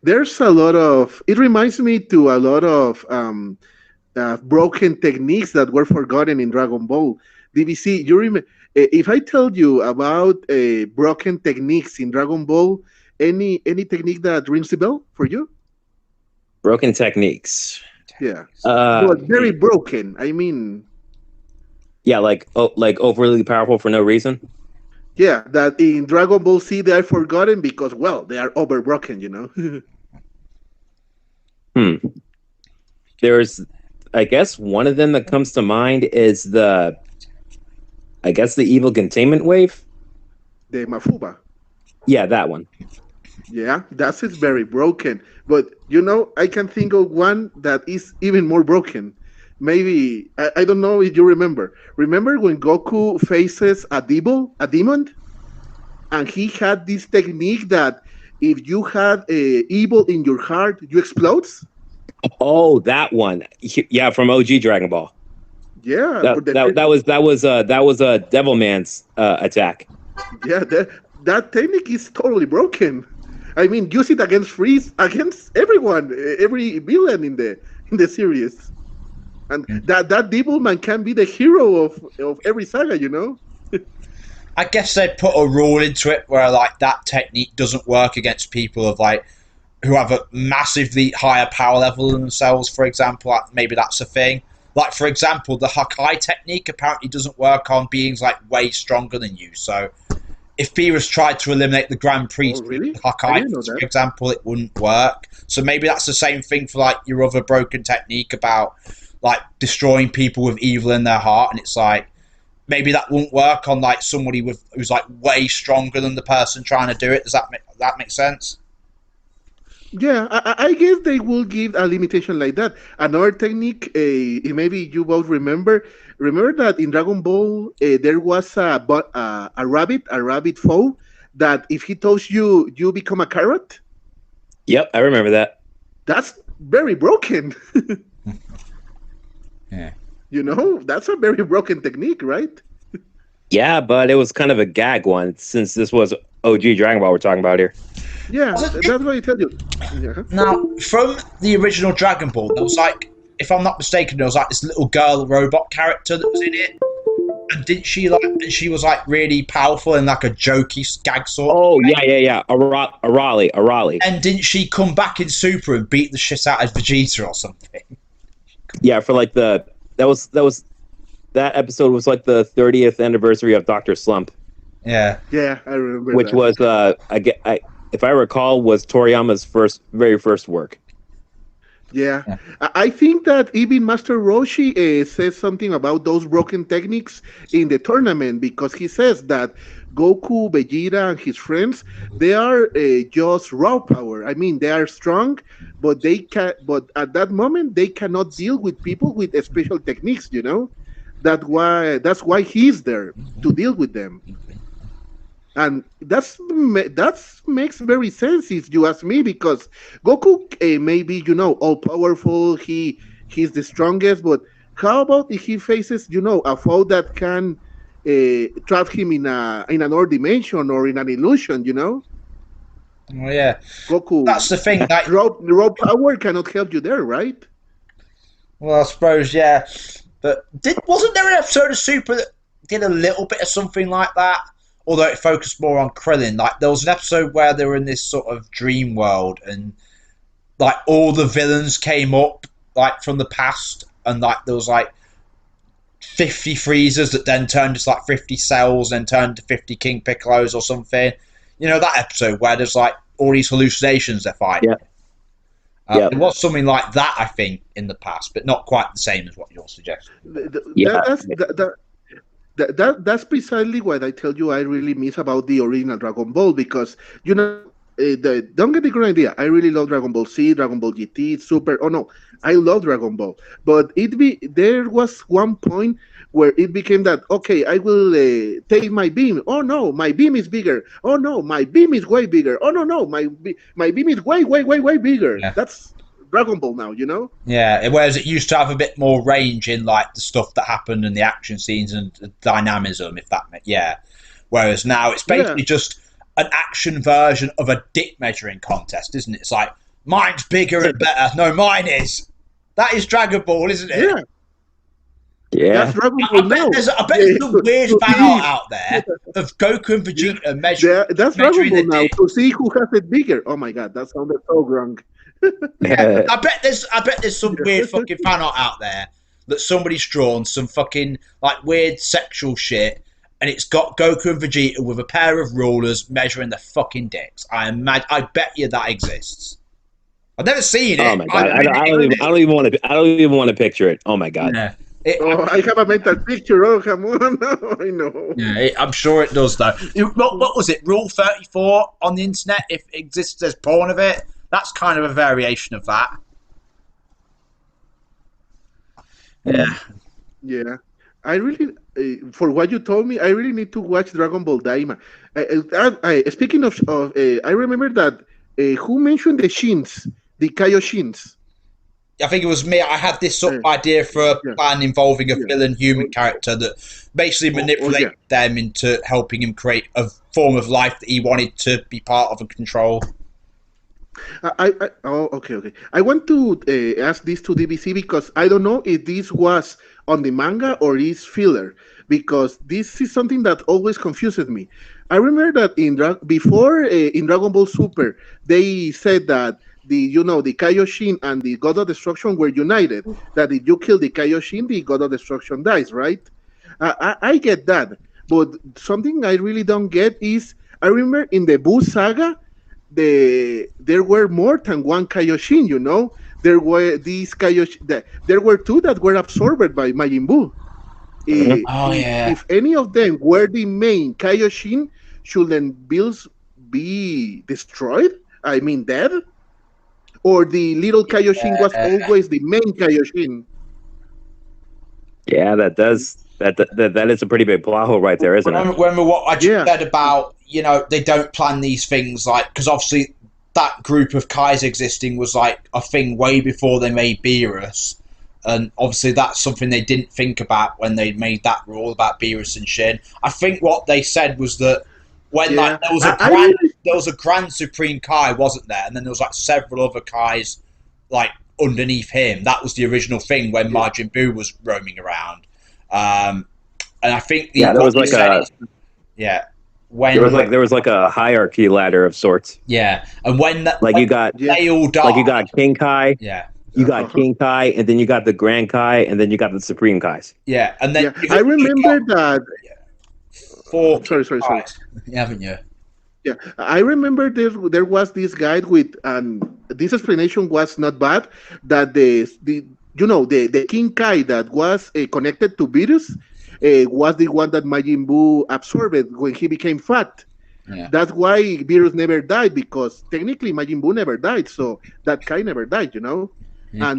there's a lot of. It reminds me to a lot of broken techniques that were forgotten in Dragon Ball. DBC, you remember? If I tell you about broken techniques in Dragon Ball, any technique that rings the bell for you? Broken techniques. Yeah, but very broken. I mean, yeah, like overly powerful for no reason. Yeah, that in Dragon Ball Z they are forgotten because, well, they are overbroken, you know. There's, I guess, one of them that comes to mind is the evil containment wave. The Mafuba. Yeah, that one. Yeah, that's very broken. But, you know, I can think of one that is even more broken. Maybe, I don't know if you remember. Remember when Goku faces a demon? And he had this technique that if you had evil in your heart, you explode? Oh, that one. Yeah, from OG Dragon Ball. Yeah. That was a Devilman's attack. Yeah, that technique is totally broken. I mean, use it against Freeze, against everyone, every villain in the series. And that Devilman can be the hero of every saga, you know? I guess they put a rule into it where like that technique doesn't work against people of like who have a massively higher power level than themselves, for example. Like, maybe that's a thing. Like, for example, the Hakai technique apparently doesn't work on beings like way stronger than you. So if Beerus tried to eliminate the Grand Priest with the Hakai, for example, it wouldn't work. So maybe that's the same thing for like your other broken technique about like destroying people with evil in their heart, and it's like maybe that won't work on like somebody who's like way stronger than the person trying to do it. Does that make sense? Yeah, I guess they will give a limitation like that. Another technique, maybe you both remember that in Dragon Ball there was a rabbit foe that if he touches you, you become a carrot. Yep, I remember that. That's very broken. Yeah. You know, that's a very broken technique, right? Yeah, but it was kind of a gag one since this was OG Dragon Ball we're talking about here. Yeah, that's what I tell you. Yeah. Now, from the original Dragon Ball, there was like, if I'm not mistaken, there was like this little girl robot character that was in it. And didn't she she was like really powerful in like a jokey gag sort of way? Yeah. Arali. And didn't she come back in Super and beat the shit out of Vegeta or something? Yeah, for like that episode was like the 30th anniversary of Dr. Slump. Yeah. Yeah, I remember which that. was if I recall, was Toriyama's very first work. Yeah, Yeah. I think that even Master Roshi says something about those broken techniques in the tournament because he says that Goku, Vegeta, and his friends they are just raw power. I mean, they are strong, but they can. But at that moment, they cannot deal with people with special techniques. You know, that's why he's there to deal with them. And that makes very sense if you ask me because Goku may be all powerful, he's the strongest, but how about if he faces a foe that can trap him in another dimension or in an illusion, Well, yeah. Goku That's the thing. Like, raw power cannot help you there, right? well, I suppose, yeah. But wasn't there an episode of Super that did a little bit of something like that? Although it focused more on Krillin. Like, there was an episode where they were in this sort of dream world, and like all the villains came up like from the past, and like there was like 50 freezers that then turned to like 50 cells, then turned to 50 King Piccolos or something. You know that episode where there's like all these hallucinations they're fighting. Yeah. There was something like that, I think, in the past, but not quite the same as what you're suggesting. Yeah. That's precisely what I tell you I really miss about the original Dragon Ball because don't get the wrong idea. I really love Dragon Ball Z, Dragon Ball GT, Super. Oh no, I love Dragon Ball. But there was one point where it became that okay, I will take my beam. Oh no, my beam is bigger. Oh no, my beam is way bigger. Oh no, my beam is way bigger. Yeah. That's Dragon Ball now, Yeah, whereas it used to have a bit more range in like the stuff that happened and the action scenes and the dynamism, if that meant, yeah. Whereas now it's basically just an action version of a dick measuring contest, isn't it? It's like mine's bigger and better. No, mine is. That is Dragon Ball, isn't it? Yeah. Yeah. That's Dragon Ball now. I bet there's some weird fan art out there of Goku and Vegeta measuring. That's Dragon Ball now to see who has it bigger. Oh my god, that sounded so wrong. Yeah, I bet there's some weird fucking fan art out there that somebody's drawn some fucking like weird sexual shit, and it's got Goku and Vegeta with a pair of rulers measuring their fucking dicks. I bet you that exists. I've never seen it. Oh my god! I don't even want to picture it. Oh my god! Yeah. I have a mental picture. Oh, come on! I know. Yeah, I'm sure it does though. What was it? Rule 34 on the internet. If it exists, there's porn of it. That's kind of a variation of that. Yeah. Yeah. I really, for what you told me, I really need to watch Dragon Ball Daima. Speaking of, I remember that who mentioned the Shins, the Kaioshins? I think it was me. I had this sort of idea for a plan involving a villain human character that basically manipulated them into helping him create a form of life that he wanted to be part of and control. Okay. I want to ask this to DBC because I don't know if this was on the manga or is filler because this is something that always confuses me. I remember that in Dragon Ball Super they said that the Kaioshin and the God of Destruction were united. That if you kill the Kaioshin, the God of Destruction dies, right? I get that, but something I really don't get is I remember in the Buu saga. There were more than one Kaioshin, There were these Kaioshin. There were two that were absorbed by Majin Buu. If any of them were the main Kaioshin, shouldn't Bills be destroyed? I mean, dead? Or the little Kaioshin was always the main Kaioshin? Yeah, that is a pretty big plot hole right there, isn't it? Remember what I just said about, they don't plan these things, like, because obviously that group of Kais existing was like a thing way before they made Beerus. And obviously that's something they didn't think about when they made that rule about Beerus and Shin. I think what they said was that when there was a grand Supreme Kai, wasn't there? And then there was like several other Kais like underneath him. That was the original thing when Majin Buu was roaming around. And I think there was like there was like a hierarchy ladder of sorts. Yeah, and when you got they all died, like you got King Kai. Yeah. You got King Kai, and then you got the Grand Kai, and then you got the Supreme Kais. Yeah, and then I remember that. 4 Sorry. guys, haven't you? Yeah, I remember there was this guide with, and this explanation was not bad. That the the King Kai that was connected to Virus was the one that Majin Buu absorbed when he became fat. Yeah. That's why Virus never died, because technically Majin Buu never died, so that Kai never died, Yeah.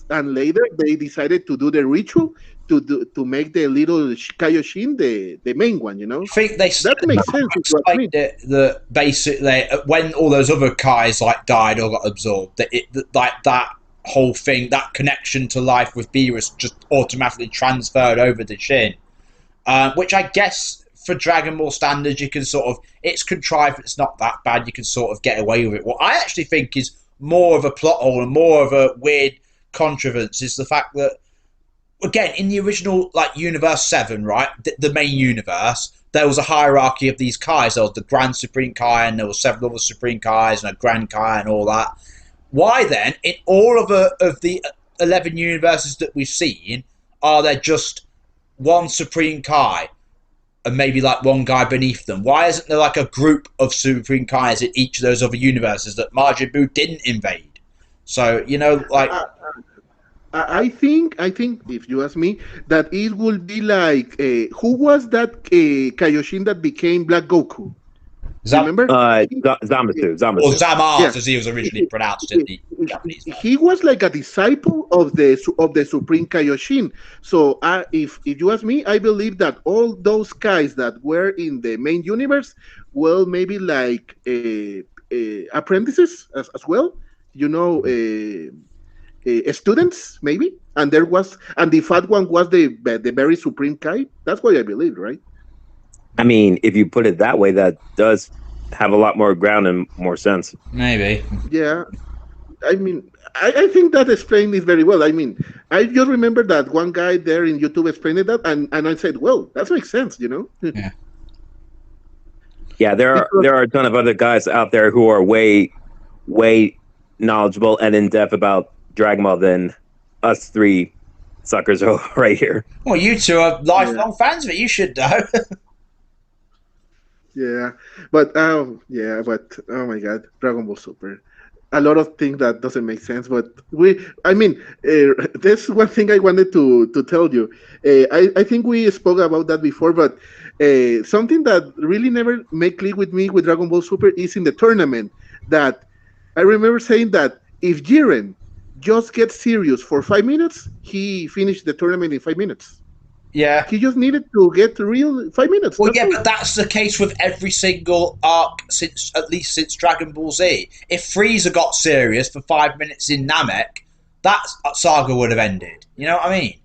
And later they decided to do the ritual to make the little Kaioshin the main one, I think they that makes sense. explained it that basically when all those other Kais like died or got absorbed, that whole thing, that connection to life with Beerus just automatically transferred over to Shin, which I guess for Dragon Ball standards you can sort of, it's contrived, it's not that bad, you can sort of get away with it. What I actually think is more of a plot hole and more of a weird contrivance is the fact that, again, in the original like Universe 7, right, the main universe, there was a hierarchy of these Kais. There was the Grand Supreme Kai, and there were several other Supreme Kais, and a Grand Kai, and all that. Why then, in all of the 11 universes that we've seen, are there just one Supreme Kai and maybe like one guy beneath them? Why isn't there like a group of Supreme Kais in each of those other universes that Majin Buu didn't invade? So, like... I think if you ask me, that it will be like who was that Kaioshin that became Black Goku? Remember? Zamasu. Or Zamasu, as he was originally pronounced in the Japanese. He was like a disciple of the Supreme Kaioshin. So if you ask me, I believe that all those guys that were in the main universe, well, maybe like apprentices as well. Students maybe, and the fat one was the very Supreme Kai. That's what I believe, right? I mean, if you put it that way, that does have a lot more ground and more sense. Maybe. Yeah, I mean, I think that explained it very well. I mean, I just remember that one guy there in YouTube explained that, and I said, well, that makes sense, Yeah. Yeah, there are a ton of other guys out there who are way knowledgeable and in depth about Dragon Ball than us three suckers right here. Well, you two are lifelong fans of it. You should know. but oh my God, Dragon Ball Super. A lot of things that doesn't make sense, but there's one thing I wanted to tell you. I think we spoke about that before, but something that really never made click with me with Dragon Ball Super is in the tournament. That I remember saying that if Jiren just gets serious for 5 minutes, he finished the tournament in 5 minutes. Yeah. He just needed to get real 5 minutes. Well, but that's the case with every single arc since Dragon Ball Z. If Frieza got serious for 5 minutes in Namek, that saga would have ended. You know what I mean?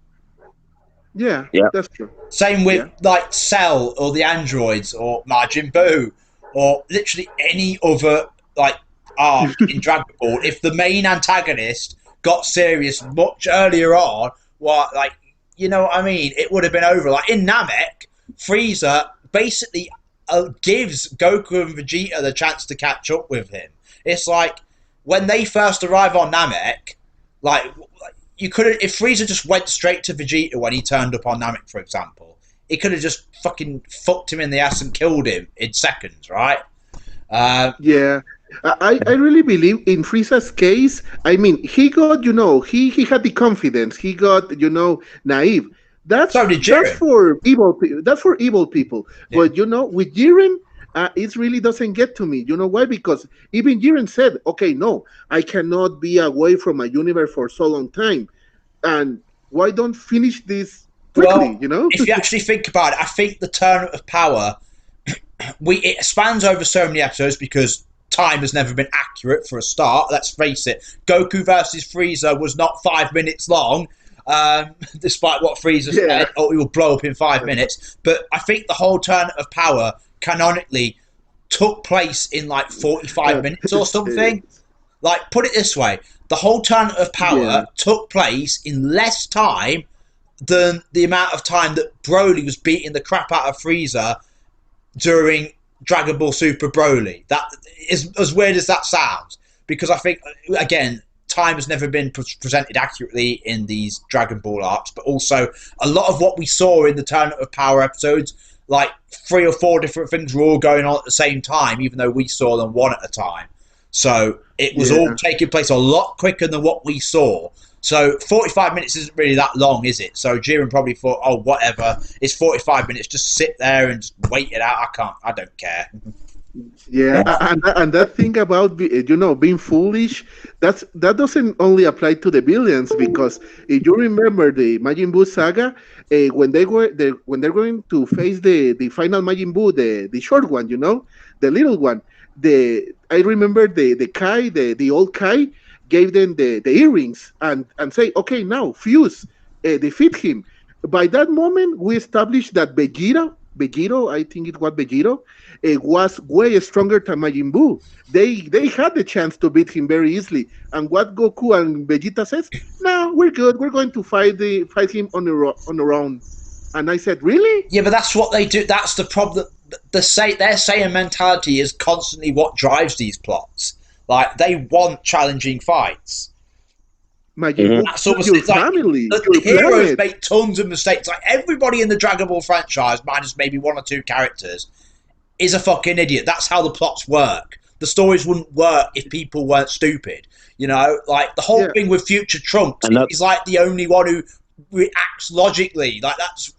Yeah, that's true. Same with like Cell or the androids or Majin Buu or literally any other like arc in Dragon Ball. If the main antagonist got serious much earlier on, what I mean? It would have been over. Like in Namek, Frieza basically gives Goku and Vegeta the chance to catch up with him. It's like when they first arrive on Namek, you could have, if Frieza just went straight to Vegeta when he turned up on Namek, for example, he could have just fucking fucked him in the ass and killed him in seconds, right? I really believe in Frieza's case. I mean, he got, he had the confidence. He got, naive. That's for evil. That's for evil people. Yeah. But with Jiren, it really doesn't get to me. You know why? Because even Jiren said, "Okay, no, I cannot be away from my universe for so long time, and why don't finish this quickly?" If you actually think about it, I think the Tournament of Power, it spans over so many episodes because time has never been accurate for a start. Let's face it. Goku versus Frieza was not 5 minutes long, despite what Frieza said. Oh, he will blow up in 5 minutes. But I think the whole Tournament of Power canonically took place in 45 minutes or something. Put it this way. The whole Tournament of Power took place in less time than the amount of time that Broly was beating the crap out of Frieza during Dragon Ball Super Broly. That is as weird as that sounds, because I think, again, time has never been presented accurately in these Dragon Ball arcs, but also a lot of what we saw in the Tournament of Power episodes like 3 or 4 different things were all going on at the same time, even though we saw them one at a time. So it was all taking place a lot quicker than what we saw. So 45 minutes isn't really that long, is it? So Jiren probably thought, oh, whatever, it's 45 minutes, just sit there and just wait it out. I don't care. Yeah, and that thing about being foolish, that doesn't only apply to the villains, because if you remember the Majin Buu saga, when they're going to face the final Majin Buu, the short one, the little one, I remember the Kai, the old Kai, gave them the earrings and say, okay, now fuse, defeat him. By that moment, we established that Vegito, I think it was Vegito, was way stronger than Majin Buu. They had the chance to beat him very easily. And what Goku and Vegeta says, no, we're good. We're going to fight him on our own. And I said, really? Yeah, but that's what they do. That's the problem. Their Saiyan mentality is constantly what drives these plots. Like, they want challenging fights. That's almost your family. The heroes make tons of mistakes. Like, everybody in the Dragon Ball franchise, minus maybe 1 or 2 characters, is a fucking idiot. That's how the plots work. The stories wouldn't work if people weren't stupid. Like the whole thing with Future Trunks, he's like the only one who reacts logically. Like, that's,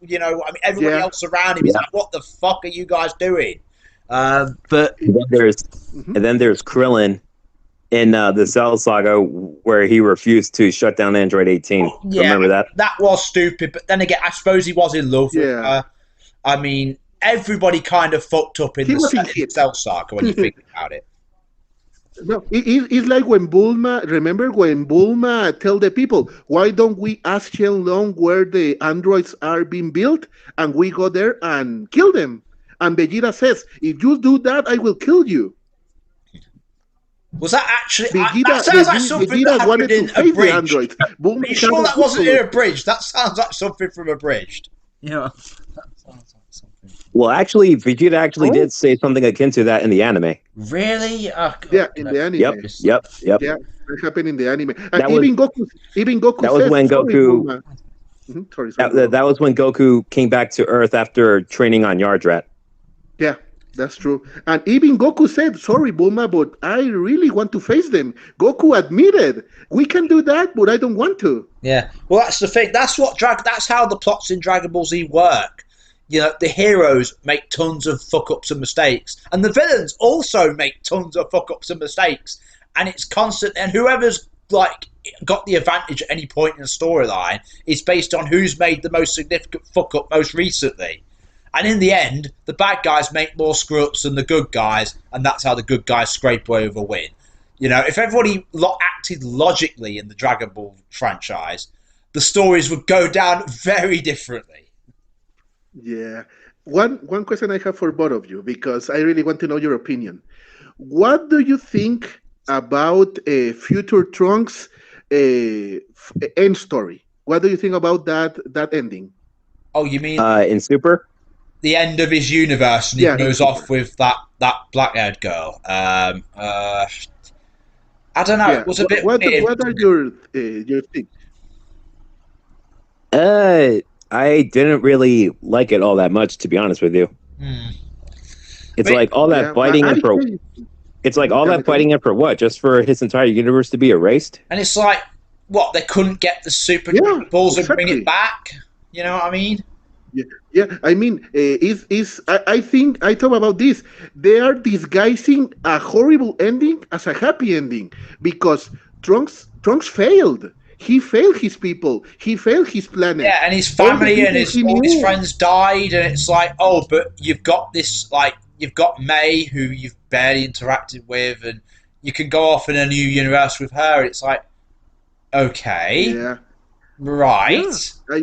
everybody else around him is like, what the fuck are you guys doing? But and then there's Krillin in the Cell Saga, where he refused to shut down Android 18. Yeah, remember that? That was stupid. But then again, I suppose he was in love with her. I mean, everybody kind of fucked up in the Cell Saga when you think about it. No, it's like when Bulma, remember when Bulma tell the people, why don't we ask Shenlong where the androids are being built, and we go there and kill them? And Vegeta says, if you do that, I will kill you. Was that actually... that sounds like something Vegeta that happened in Abridged. Are you sure that wasn't in Abridged? That sounds like something from Abridged. Yeah. That sounds like something. Well, actually, Vegeta did say something akin to that in the anime. Really? Oh, yeah, in the anime. Yep. Yeah, that happened in the anime. And even Goku that was when Goku... That was when Goku came back to Earth after training on Yardrat. Yeah, that's true. And even Goku said, sorry, Bulma, but I really want to face them. Goku admitted, we can do that, but I don't want to. Yeah, well, that's the thing. That's how the plots in Dragon Ball Z work. The heroes make tons of fuck-ups and mistakes, and the villains also make tons of fuck-ups and mistakes, and it's constant, and whoever's, got the advantage at any point in the storyline is based on who's made the most significant fuck-up most recently. And in the end, the bad guys make more screw-ups than the good guys, and that's how the good guys scrape away with a win. If everybody acted logically in the Dragon Ball franchise, the stories would go down very differently. Yeah. One question I have for both of you, because I really want to know your opinion. What do you think about Future Trunks' end story? What do you think about that ending? Oh, you mean in Super? The end of his universe, and he goes off with that black-haired girl. I don't know. It was a bit weird. What are your things? I didn't really like it all that much, to be honest with you. It's like all that fighting and for... It's like all that fighting and for what? Just for his entire universe to be erased? And it's like, what? They couldn't get the Super Balls and bring it back? You know what I mean? Yeah. I mean, I think I talk about this. They are disguising a horrible ending as a happy ending, because Trunks failed. He failed his people. He failed his planet. Yeah, and his family and all his friends died, and it's like, oh, but you've got this, you've got May, who you've barely interacted with, and you can go off in a new universe with her. It's like, okay. Yeah. Right. Yeah.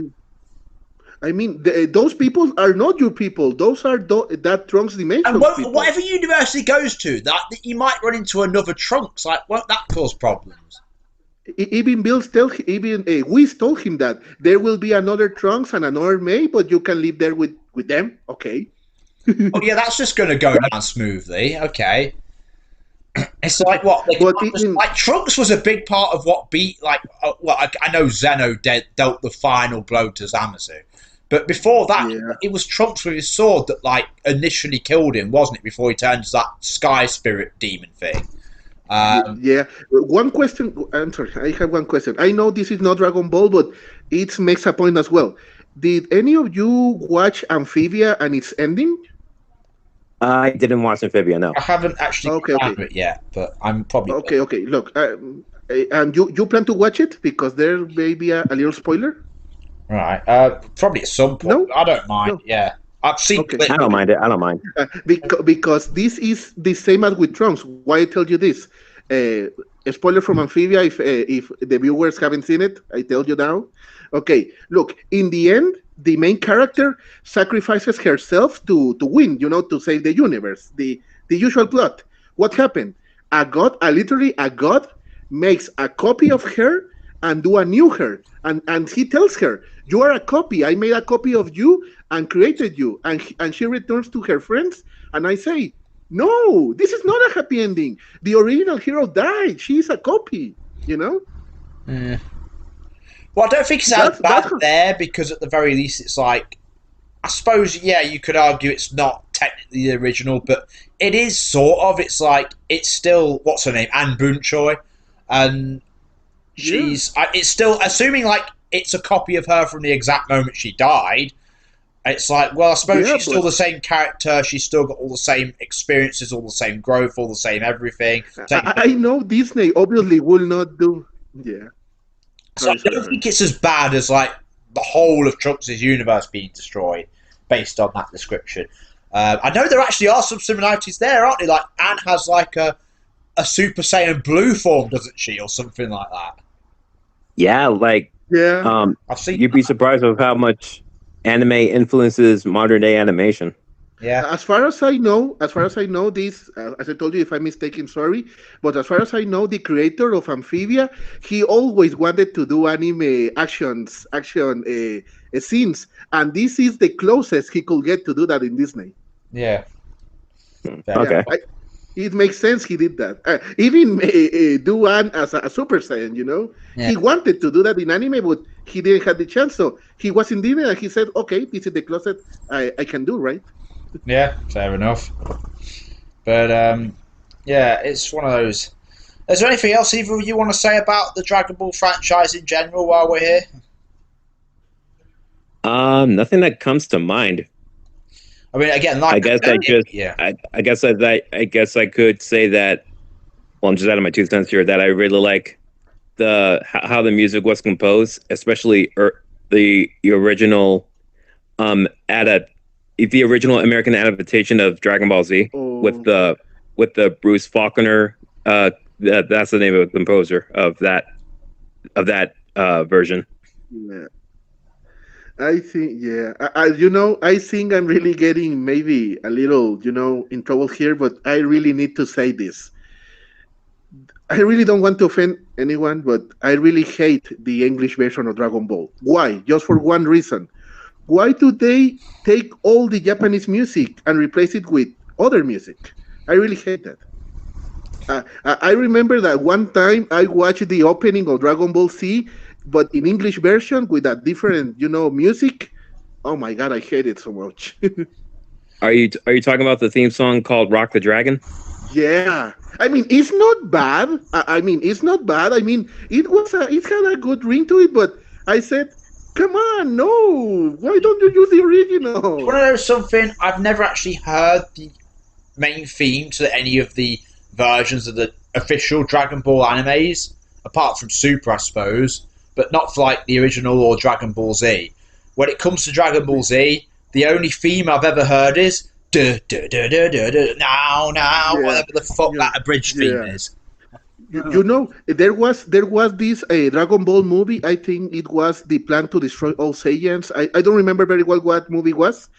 I mean, those people are not your people. Those are that Trunks dimension people. Whatever universe he goes to, that you might run into another Trunks. Won't that cause problems? Even Whis told him that there will be another Trunks and another May, but you can live there with them. Okay. Oh yeah, that's just going to go down smoothly. Okay. It's like what? Trunks was a big part of what beat. I know Zeno dealt the final blow to Zamasu, But before that, Yeah. it was Trunks with his sword that like initially killed him, wasn't it? Before he turned to that sky spirit demon thing. Yeah. One question. I'm sorry. I have one question. I know this is not Dragon Ball, but it makes a point as well. Did any of you watch Amphibia and its ending? I didn't watch Amphibia, no. I haven't actually Okay, got okay. to it yet, but I'm probably Okay. Look, and you plan to watch it because there may be a little spoiler. right. Probably at some point. No, I don't mind. no. Yeah, I've seen Okay. clips. I don't mind it. I don't mind. Because this is the same as with Trunks. Why I tell you this? A spoiler from Amphibia. If the viewers haven't seen it, I tell you now. Okay, look. In the end, the main character sacrifices herself to win. To save the universe. The usual plot. What happened? Literally a god, makes a copy of her and do a new her, and he tells her, "You are a copy. I made a copy of you and created you." And she returns to her friends, and I say, "No, this is not a happy ending. The original hero died. She's a copy." You know. Mm. Well, I don't think it's as bad That's there because at the very least, it's like I suppose you could argue it's not technically the original, but it is sort of. It's like it's still what's her name, Anne Boonchoy, and it's still assuming like it's a copy of her from the exact moment she died. It's like, well, I suppose she's still the same character. She's still got all the same experiences, all the same growth, all the same everything. I know Disney obviously will not do. Yeah. So I don't think it's as bad as like the whole of Trunks' universe being destroyed based on that description. I know there actually are some similarities there, aren't there? Like Anne has like a Super Saiyan blue form, doesn't she, or something like that? Yeah, like I've seen. You'd be surprised of how much anime influences modern day animation. Yeah. As far as I know, this, as I told you, if I'm mistaken, sorry, but as far as I know, the creator of Amphibia, he always wanted to do anime action scenes, and this is the closest he could get to do that in Disney. Yeah. Okay. It makes sense he did that. Even do Anne as a Super Saiyan, Yeah. He wanted to do that in anime, but he didn't have the chance. So he was in Disney, and he said, "Okay, this is the closest I can do, right?" Yeah, fair enough. But it's one of those. Is there anything else either of you want to say about the Dragon Ball franchise in general while we're here? Nothing that comes to mind. I mean, again, like I guess I could say that. Well, I'm just out of my 2 cents here. That I really like how the music was composed, especially the original the original American adaptation of Dragon Ball Z with the Bruce Faulkner. That's the name of the composer of that version. Yeah. I think, I think I'm really getting maybe a little, in trouble here, but I really need to say this. I really don't want to offend anyone, but I really hate the English version of Dragon Ball. Why? Just for one reason. Why do they take all the Japanese music and replace it with other music? I really hate that. I remember that one time I watched the opening of Dragon Ball Z, but in English version with a different, music. Oh my God, I hate it so much. Are you talking about the theme song called "Rock the Dragon"? Yeah, I mean it's not bad. It's not bad. It had a good ring to it, but I said, come on, no! Why don't you use the original? You want to know something? I've never actually heard the main theme to any of the versions of the official Dragon Ball animes, apart from Super, I suppose, but not for like the original or Dragon Ball Z. When it comes to Dragon Ball Z, the only theme I've ever heard is now, whatever the fuck that abridged theme is. There was this Dragon Ball movie. I think it was The Plan to Destroy All Saiyans. I don't remember very well what movie was,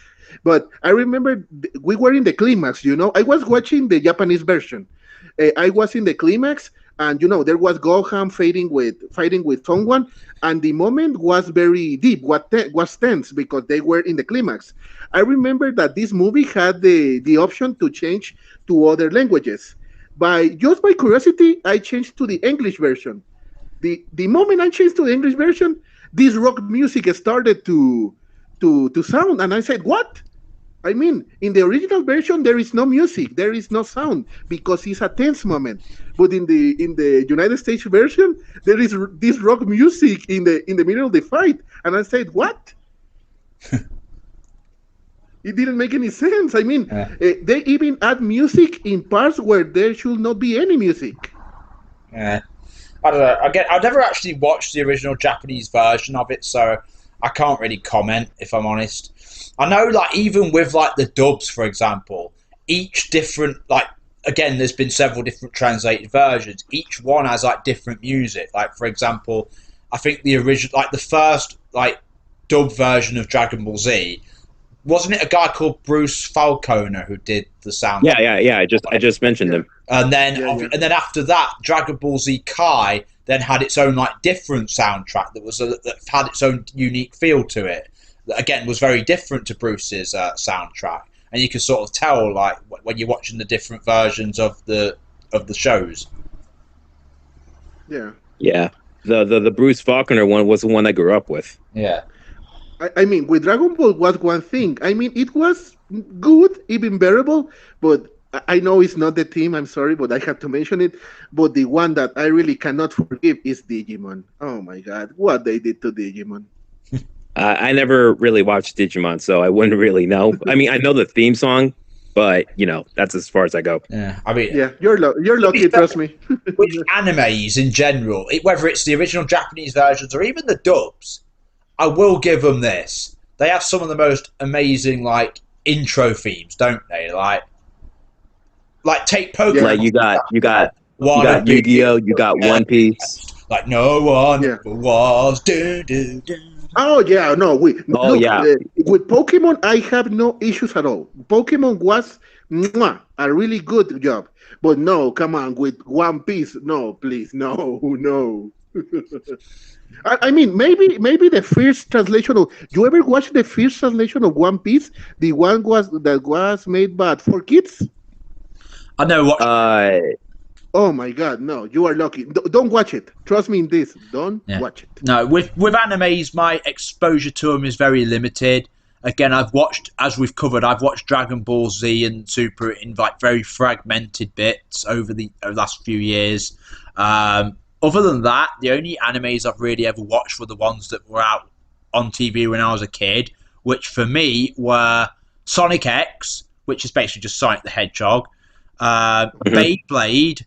but I remember we were in the climax. I was watching the Japanese version. I was in the climax, and there was Gohan fighting with someone, and the moment was very deep. Was tense because they were in the climax. I remember that this movie had the option to change to other languages. By curiosity, I changed to the English version. The moment I changed to the English version, this rock music started to to sound. And I said, what? I mean, in the original version, there is no music, there is no sound because it's a tense moment. But in the United States version, there is this rock music in the middle of the fight, and I said, "What?" It didn't make any sense. I mean, they even add music in parts where there should not be any music. Yeah, I don't know. Again, I've never actually watched the original Japanese version of it, so I can't really comment if I'm honest. I know, like, even with like the dubs, for example, each different, like, again, there's been several different translated versions. Each one has like different music. Like, for example, I think the original, like the first like dub version of Dragon Ball Z, wasn't it a guy called Bruce Falconer who did the sound? Yeah. I just mentioned him. And then and then after that, Dragon Ball Z Kai then had its own like different soundtrack that had its own unique feel to it. That again was very different to Bruce's soundtrack, and you can sort of tell like when you're watching the different versions of the shows. Yeah. The Bruce Faulconer one was the one I grew up with. Yeah. I mean, with Dragon Ball was one thing. I mean, it was good, even bearable, but I know it's not the team. I'm sorry, but I have to mention it. But the one that I really cannot forgive is Digimon. Oh my God, what they did to Digimon. I never really watched Digimon, so I wouldn't really know. I mean, I know the theme song, but that's as far as I go. Yeah, I mean, yeah, you're lucky. Trust me. With animes in general, whether it's the original Japanese versions or even the dubs, I will give them this. They have some of the most amazing like intro themes, don't they? Like take Pokemon. Like you got Yu-Gi-Oh, you got One Piece. Like no one ever was. Oh yeah, no. With Pokemon, I have no issues at all. Pokemon was a really good job, but no, come on, with One Piece, no, please, no. I mean, maybe the first translation of. You ever watch the first translation of One Piece? The one that was made by for kids. I know what. Oh my God, no! You are lucky. Don't watch it. Trust me in this. Don't watch it. No, with animes, my exposure to them is very limited. Again, I've watched Dragon Ball Z and Super in like very fragmented bits over the last few years. Other than that, the only animes I've really ever watched were the ones that were out on TV when I was a kid, which for me were Sonic X, which is basically just Sonic the Hedgehog, Beyblade,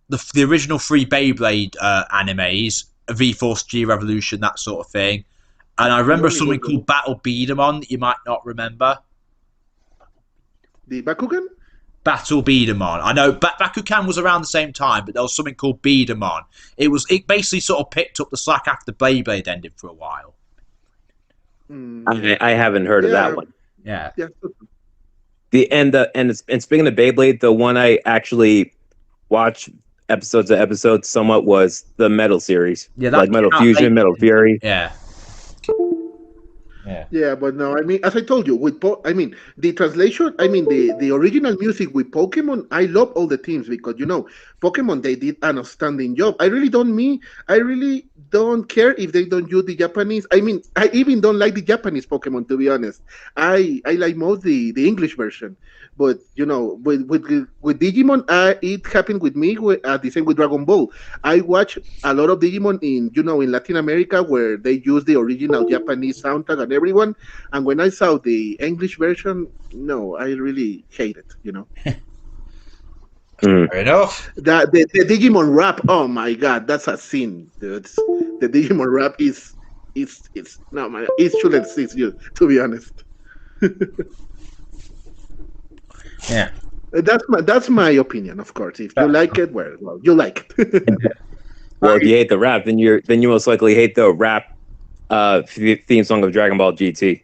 the original 3 Beyblade animes, V-Force G Revolution, that sort of thing. And I remember something called Battle Beat'em that you might not remember. The Bakugan? Battle Beat'em. I know Bakugan was around the same time, but there was something called Beat'em. It basically sort of picked up the slack after Beyblade ended for a while. I haven't heard of that one. Yeah. And speaking of Beyblade, the one I actually watched episodes somewhat was the Metal series. Yeah, like Metal Fusion, Metal Fury. Yeah. Yeah, but no, I mean, as I told you, the translation, the original music with Pokemon, I love all the teams because Pokemon, they did an outstanding job. I really don't care if they don't use the Japanese. I mean, I even don't like the Japanese Pokemon, to be honest. I like most the English version. But with Digimon, it happened with me the same with Dragon Ball. I watch a lot of Digimon in Latin America where they use the original Japanese soundtrack and everyone. And when I saw the English version, no, I really hate it. Fair enough. The Digimon rap, oh my God, that's a sin, dude. The Digimon rap is no man, it shouldn't exist, to be honest. Yeah, that's my opinion. Of course, if you like it, well, you like it. Well, if you hate the rap, then you most likely hate the rap theme song of Dragon Ball GT.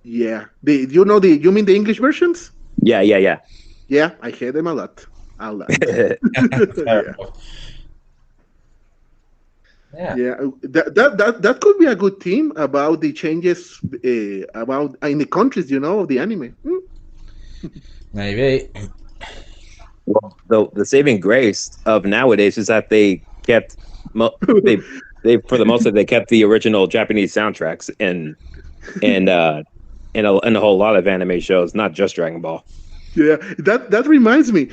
Yeah, you mean the English versions? Yeah. Yeah, I hate them a lot. Yeah, that could be a good theme about the changes about in the countries, of the anime. Maybe. Well, the saving grace of nowadays is that they kept they for the most part they kept the original Japanese soundtracks, and and a whole lot of anime shows, not just Dragon Ball. Yeah, that reminds me.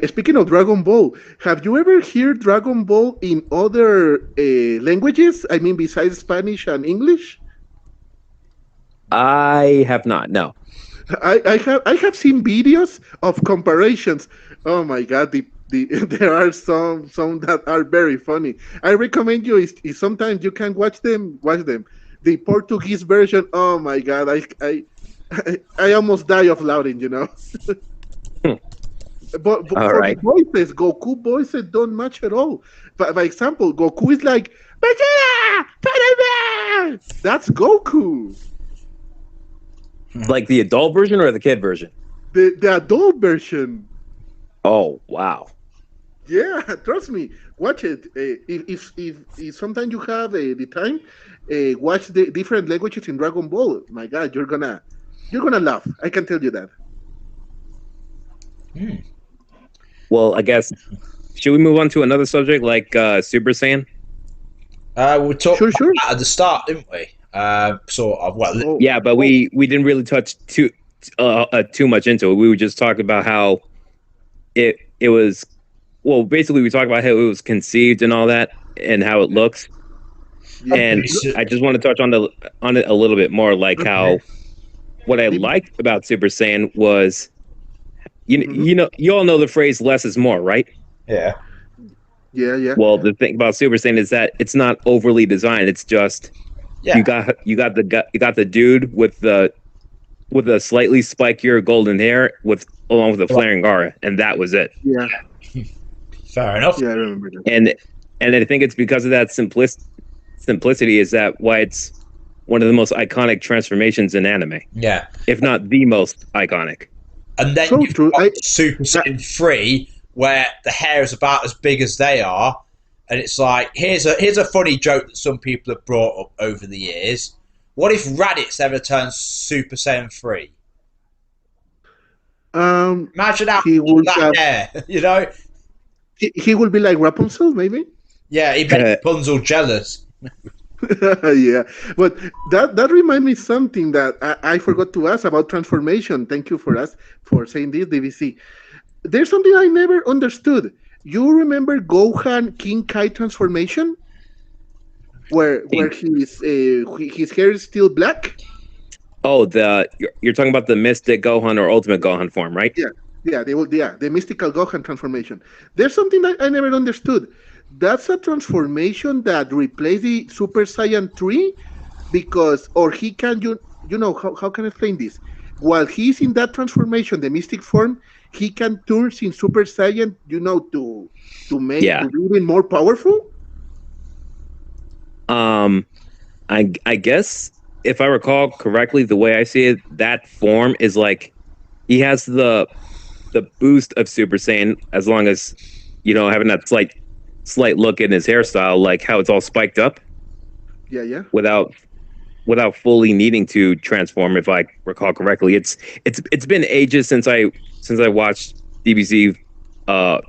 Speaking of Dragon Ball, have you ever heard Dragon Ball in other languages? I mean, besides Spanish and English? I have not. No. I have seen videos of comparations. Oh my god, there are some that are very funny. I recommend you if sometimes you can watch them. The Portuguese version. Oh my god, I almost die of laughing. But All for right. the voices, Goku voices don't match at all. By example, Goku is like Vegeta, Parabe! That's Goku. Like the adult version or the kid version? The adult version. Oh, wow. Yeah, trust me. Watch it. If sometimes you have the time, watch the different languages in Dragon Ball. My God, you're gonna laugh. I can tell you that. Well, I guess, should we move on to another subject like Super Saiyan? We talked Sure, about sure. that at the start, didn't we? Sort of. Well, Oh, Yeah, but we didn't really touch too much into it. We were just talking about how it was. Well, basically, we talked about how it was conceived and all that, and how it looks. yeah. And I just want to touch on it a little bit more, like how what I liked about Super Saiyan was, you all know the phrase "less is more," right? yeah. Yeah. Well, the thing about Super Saiyan is that it's not overly designed. It's just Yeah. you got the dude with the slightly spikier golden hair along with the flaring aura, and that was it. Yeah, Fair enough. I remember that. And I think it's because of that simplicity is that why it's one of the most iconic transformations in anime, Yeah. if not the most iconic. And then So you've true. got Super Saiyan 3, where the hair is about as big as they are, and it's like, here's a funny joke that some people have brought up over the years. What if Raditz ever turns Super Saiyan 3? Imagine how He would that have- hair, you know? he will be like Rapunzel, maybe. Yeah, he made Rapunzel jealous. Yeah, but that reminds me something that I forgot to ask about transformation. Thank you for saying this, DVC. There's something I never understood. You remember Gohan King Kai transformation, where his hair is still black? Oh, you're talking about the Mystic Gohan or Ultimate Gohan form, right? Yeah, the mystical Gohan transformation. There's something that I never understood. That's a transformation that replaced the Super Saiyan 3 or he can, how can I explain this? While he's in that transformation, the mystic form, he can turn in Super Saiyan, to make to be even more powerful? I guess if I recall correctly, the way I see it, that form is like he has the boost of Super Saiyan as long as having that slight look in his hairstyle, like how it's all spiked up. Yeah. Without fully needing to transform, if I recall correctly. It's been ages since I watched DBZ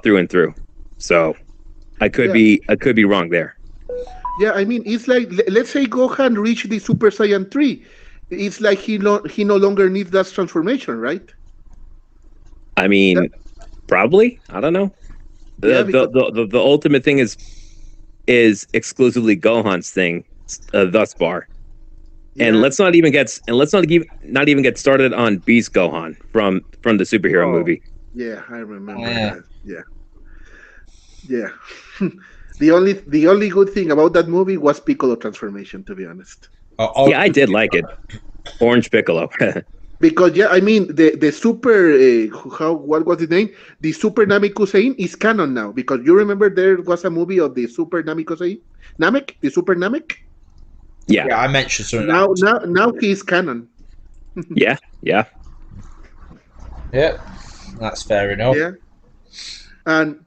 through and through, so I could be wrong there. Yeah, I mean, it's like, let's say Gohan reached the Super Saiyan 3. It's like he no longer needs that transformation, right? I mean, probably. I don't know. Yeah, The ultimate thing is exclusively Gohan's thing thus far. And let's not even get started on Beast Gohan from the superhero movie. Yeah, I remember Yeah. that. Yeah. The only good thing about that movie was Piccolo transformation, to be honest. Yeah, I did like it. Orange Piccolo. Because I mean the super what was the name? The Super Namekusein is canon now, because you remember there was a movie of the Super Namekusein, the Super Namek. Yeah, I mentioned something. Now he is canon. yeah. Yeah, that's fair enough. Yeah, and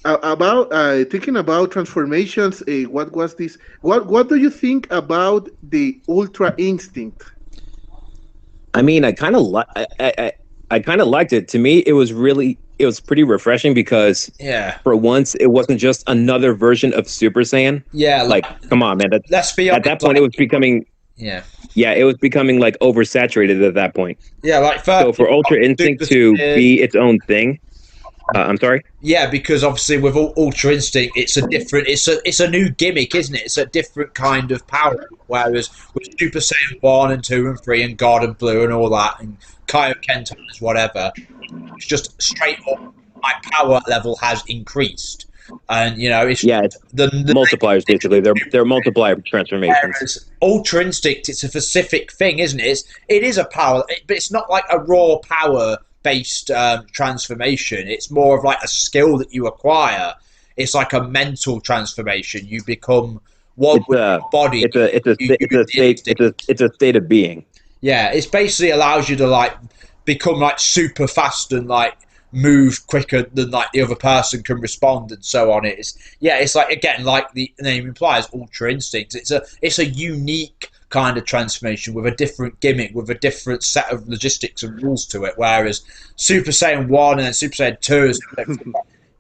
about thinking about transformations, what was this? What do you think about the Ultra Instinct? I mean, I kind of liked it. To me, it was pretty refreshing because for once it wasn't just another version of Super Saiyan. Yeah, Like, come on, man. let's be honest. At that point, it was becoming Yeah. Yeah, it was becoming like oversaturated at that point. Yeah, like So for Ultra Instinct to be its own thing, I'm sorry. Yeah, because obviously with Ultra Instinct, it's a new gimmick, isn't it? It's a different kind of power. Whereas with Super Saiyan 1 and 2 and 3 and God and Blue and all that and Kaioken is whatever, it's just straight up my power level has increased. And it's the multipliers basically. They're multiplier transformations. Whereas Ultra Instinct, it's a specific thing, isn't it? It is a power, but it's not like a raw power based transformation. It's more of like a skill that you acquire. It's like a mental transformation. You become one with your body. It's a state of being. Yeah, it basically allows you to like become like super fast and like move quicker than like the other person can respond and so on. It's like, again, like the name implies, Ultra Instinct. It's a unique kind of transformation with a different gimmick, with a different set of logistics and rules to it. Whereas Super Saiyan 1 and then Super Saiyan 2 is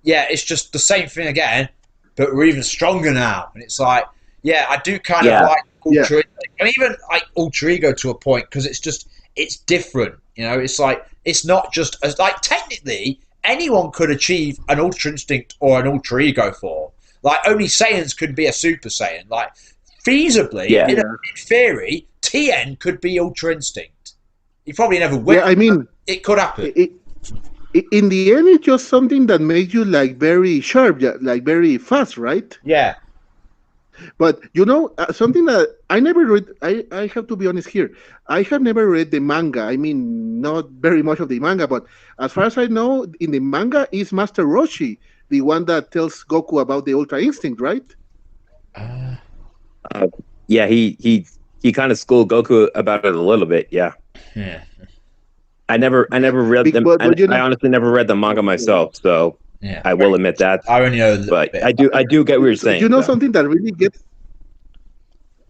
it's just the same thing again, but we're even stronger now. And it's like, I do kind of like Ultra Instinct, and even like Ultra Ego to a point, because it's different. It's like, it's not just as like, technically anyone could achieve an Ultra Instinct or an Ultra Ego form. Like, only Saiyans could be a Super Saiyan. Like, feasibly, in theory, Tien could be Ultra Instinct. He probably never will. Yeah, I mean, it could happen. In the end, it's just something that makes you like very sharp, like very fast, right? Yeah. But something that I never read. I have to be honest here. I have never read the manga. I mean, not very much of the manga, but as far as I know, in the manga is Master Roshi, the one that tells Goku about the Ultra Instinct, right? He kind of schooled Goku about it a little bit. Yeah. I never read them. I honestly never read the manga myself, so I will admit that. I only know, but I do get what you're saying. Something that really gets.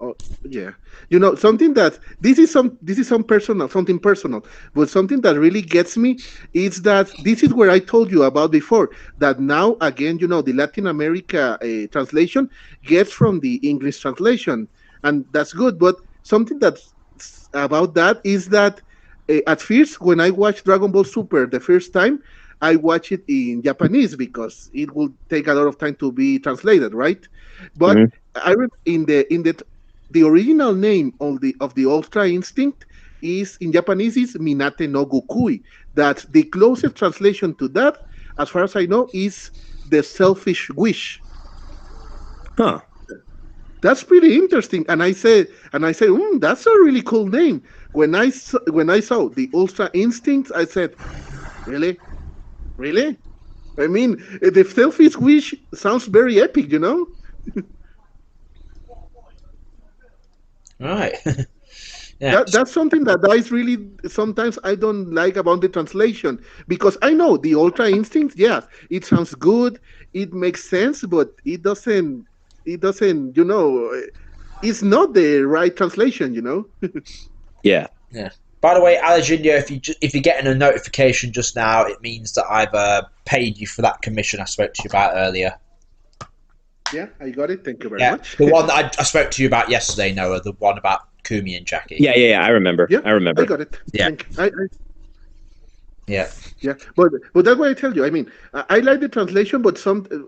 Oh yeah, something that this is something personal, but something that really gets me is that this is where I told you about before, that now again, the Latin America translation gets from the English translation, and that's good. But something that's about that is that at first, when I watched Dragon Ball Super the first time, I watched it in Japanese because it will take a lot of time to be translated, right? But the original name of the Ultra Instinct is in Japanese is Minate no Gukui. That the closest translation to that, as far as I know, is the selfish wish. Huh. That's pretty interesting. And I said, that's a really cool name. When I saw the Ultra Instinct, I said, really? I mean, the selfish wish sounds very epic, Right. That's something that is really sometimes I don't like about the translation, because I know the Ultra Instinct, yes, it sounds good, it makes sense, but it doesn't, it's not the right translation, Yeah. By the way, Alejindio, if you're getting a notification just now, it means that I've paid you for that commission I spoke to you about earlier. Yeah, I got it. Thank you very much. The one that I spoke to you about yesterday, Noah, the one about Kumi and Jackie. Yeah, I remember. Yeah, I remember. I got it. Yeah. Yeah, but that's what I tell you. I mean, I like the translation, but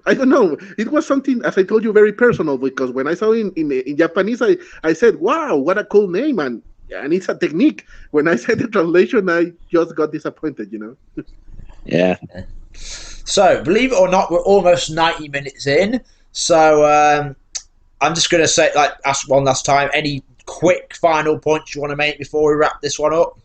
I don't know. It was something, as I told you, very personal, because when I saw it in Japanese, I said, "Wow, what a cool name!" and it's a technique. When I said the translation, I just got disappointed. Yeah. So, believe it or not, we're almost 90 minutes in. So, I'm just going to say, ask one last time, any quick final points you want to make before we wrap this one up?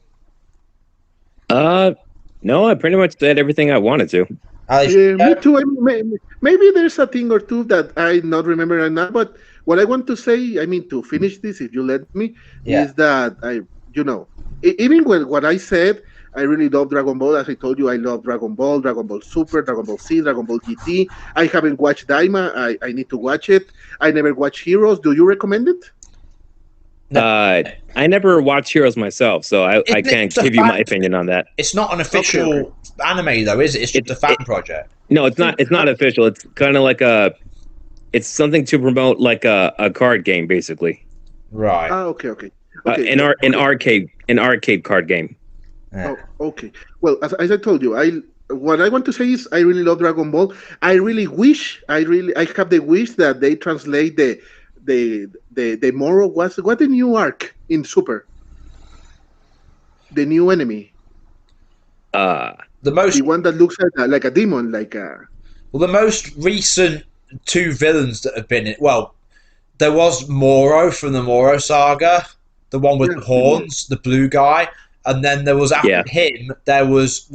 No, I pretty much said everything I wanted to. Me too. Maybe there's a thing or two that I not remember right now, but what I want to say, to finish this, if you let me, is that even with what I said, I really love Dragon Ball. As I told you, I love Dragon Ball Super, Dragon Ball Z, Dragon Ball GT. I haven't watched Daima. I need to watch it. I never watched Heroes. Do you recommend it? No. I never watched Heroes myself, so I can't give you my opinion on that. It's not an official anime, though, is it? It's just a fan project. No, it's not. It's not official. It's kind of like it's something to promote like a card game, basically. Right. Okay. Okay. An arcade card game. Yeah. Oh, okay. Well, as I told you, what I want to say is I really love Dragon Ball. I really wish I have the wish that they translate the Moro was what the new arc in Super, the new enemy, The most the one that looks like a demon, like a. well, the most recent two villains that have been in. Well, there was Moro from the Moro saga, the one with Yeah, the horns, the blue guy, and then there was after Yeah. him there was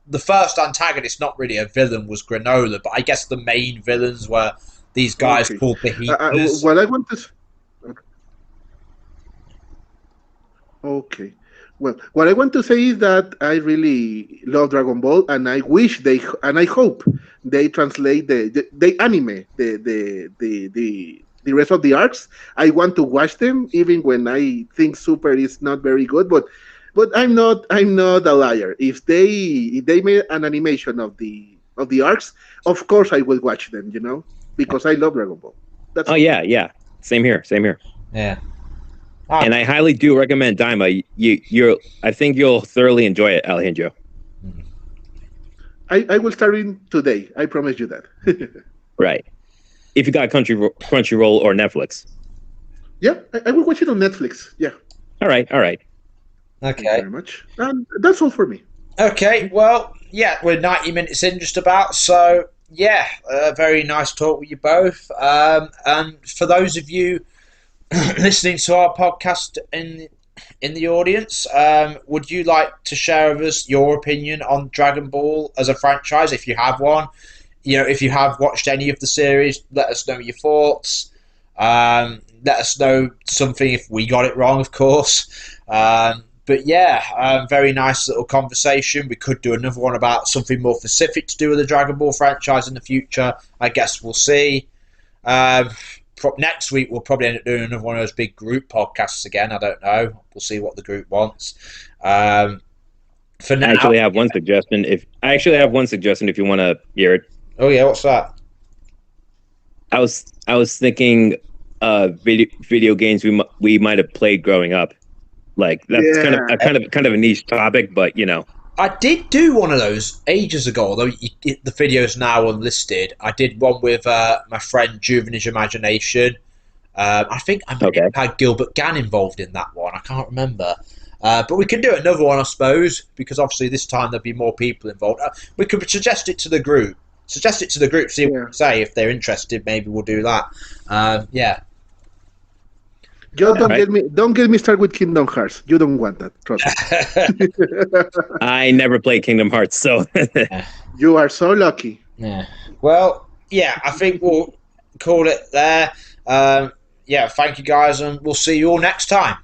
the first antagonist, not really a villain, was Granola, but I guess the main villains were these guys Okay. called the Heaters. What I want to. Okay. Well, what I want to say is that I really love Dragon Ball, and I wish and I hope they translate the anime, the rest of the arcs. I want to watch them, even when I think Super is not very good. But I'm not a liar. If they made an animation of the arcs, of course I will watch them. Because I love Dragon Ball. That's Oh all. yeah. Same here. Yeah. And I highly do recommend Daima. I think you'll thoroughly enjoy it, Alejindio. I will start in today. I promise you that. Right. If you got Crunchyroll or Netflix. Yeah, I will watch it on Netflix. Yeah. All right. Thank you Okay. very much. And that's all for me. Okay. Well, yeah, we're 90 minutes in just about. So yeah, very nice talk with you both. And for those of you listening to our podcast in the audience, would you like to share with us your opinion on Dragon Ball as a franchise, if you have one? If you have watched any of the series, let us know your thoughts. Let us know something if we got it wrong, of course. But yeah, very nice little conversation. We could do another one about something more specific to do with the Dragon Ball franchise in the future. I guess we'll see. Next week we'll probably end up doing another one of those big group podcasts again. I don't know. We'll see what the group wants. For now, I actually have one suggestion. If you want to hear it, oh yeah, what's that? I was thinking, video games we might have played growing up. Like that's kind of a niche topic, but I did do one of those ages ago, although the video's now unlisted. I did one with my friend Juvenage Imagination. I think I may have had Gilbert Gann involved in that one. I can't remember. But we can do another one, I suppose, because obviously this time there'll be more people involved. We could suggest it to the group. See what they say. If they're interested, maybe we'll do that. Yeah. Just don't get me started with Kingdom Hearts. You don't want that, trust me. I never played Kingdom Hearts, so You are so lucky. Yeah. Well, yeah, I think we'll call it there. Yeah, thank you guys, and we'll see you all next time.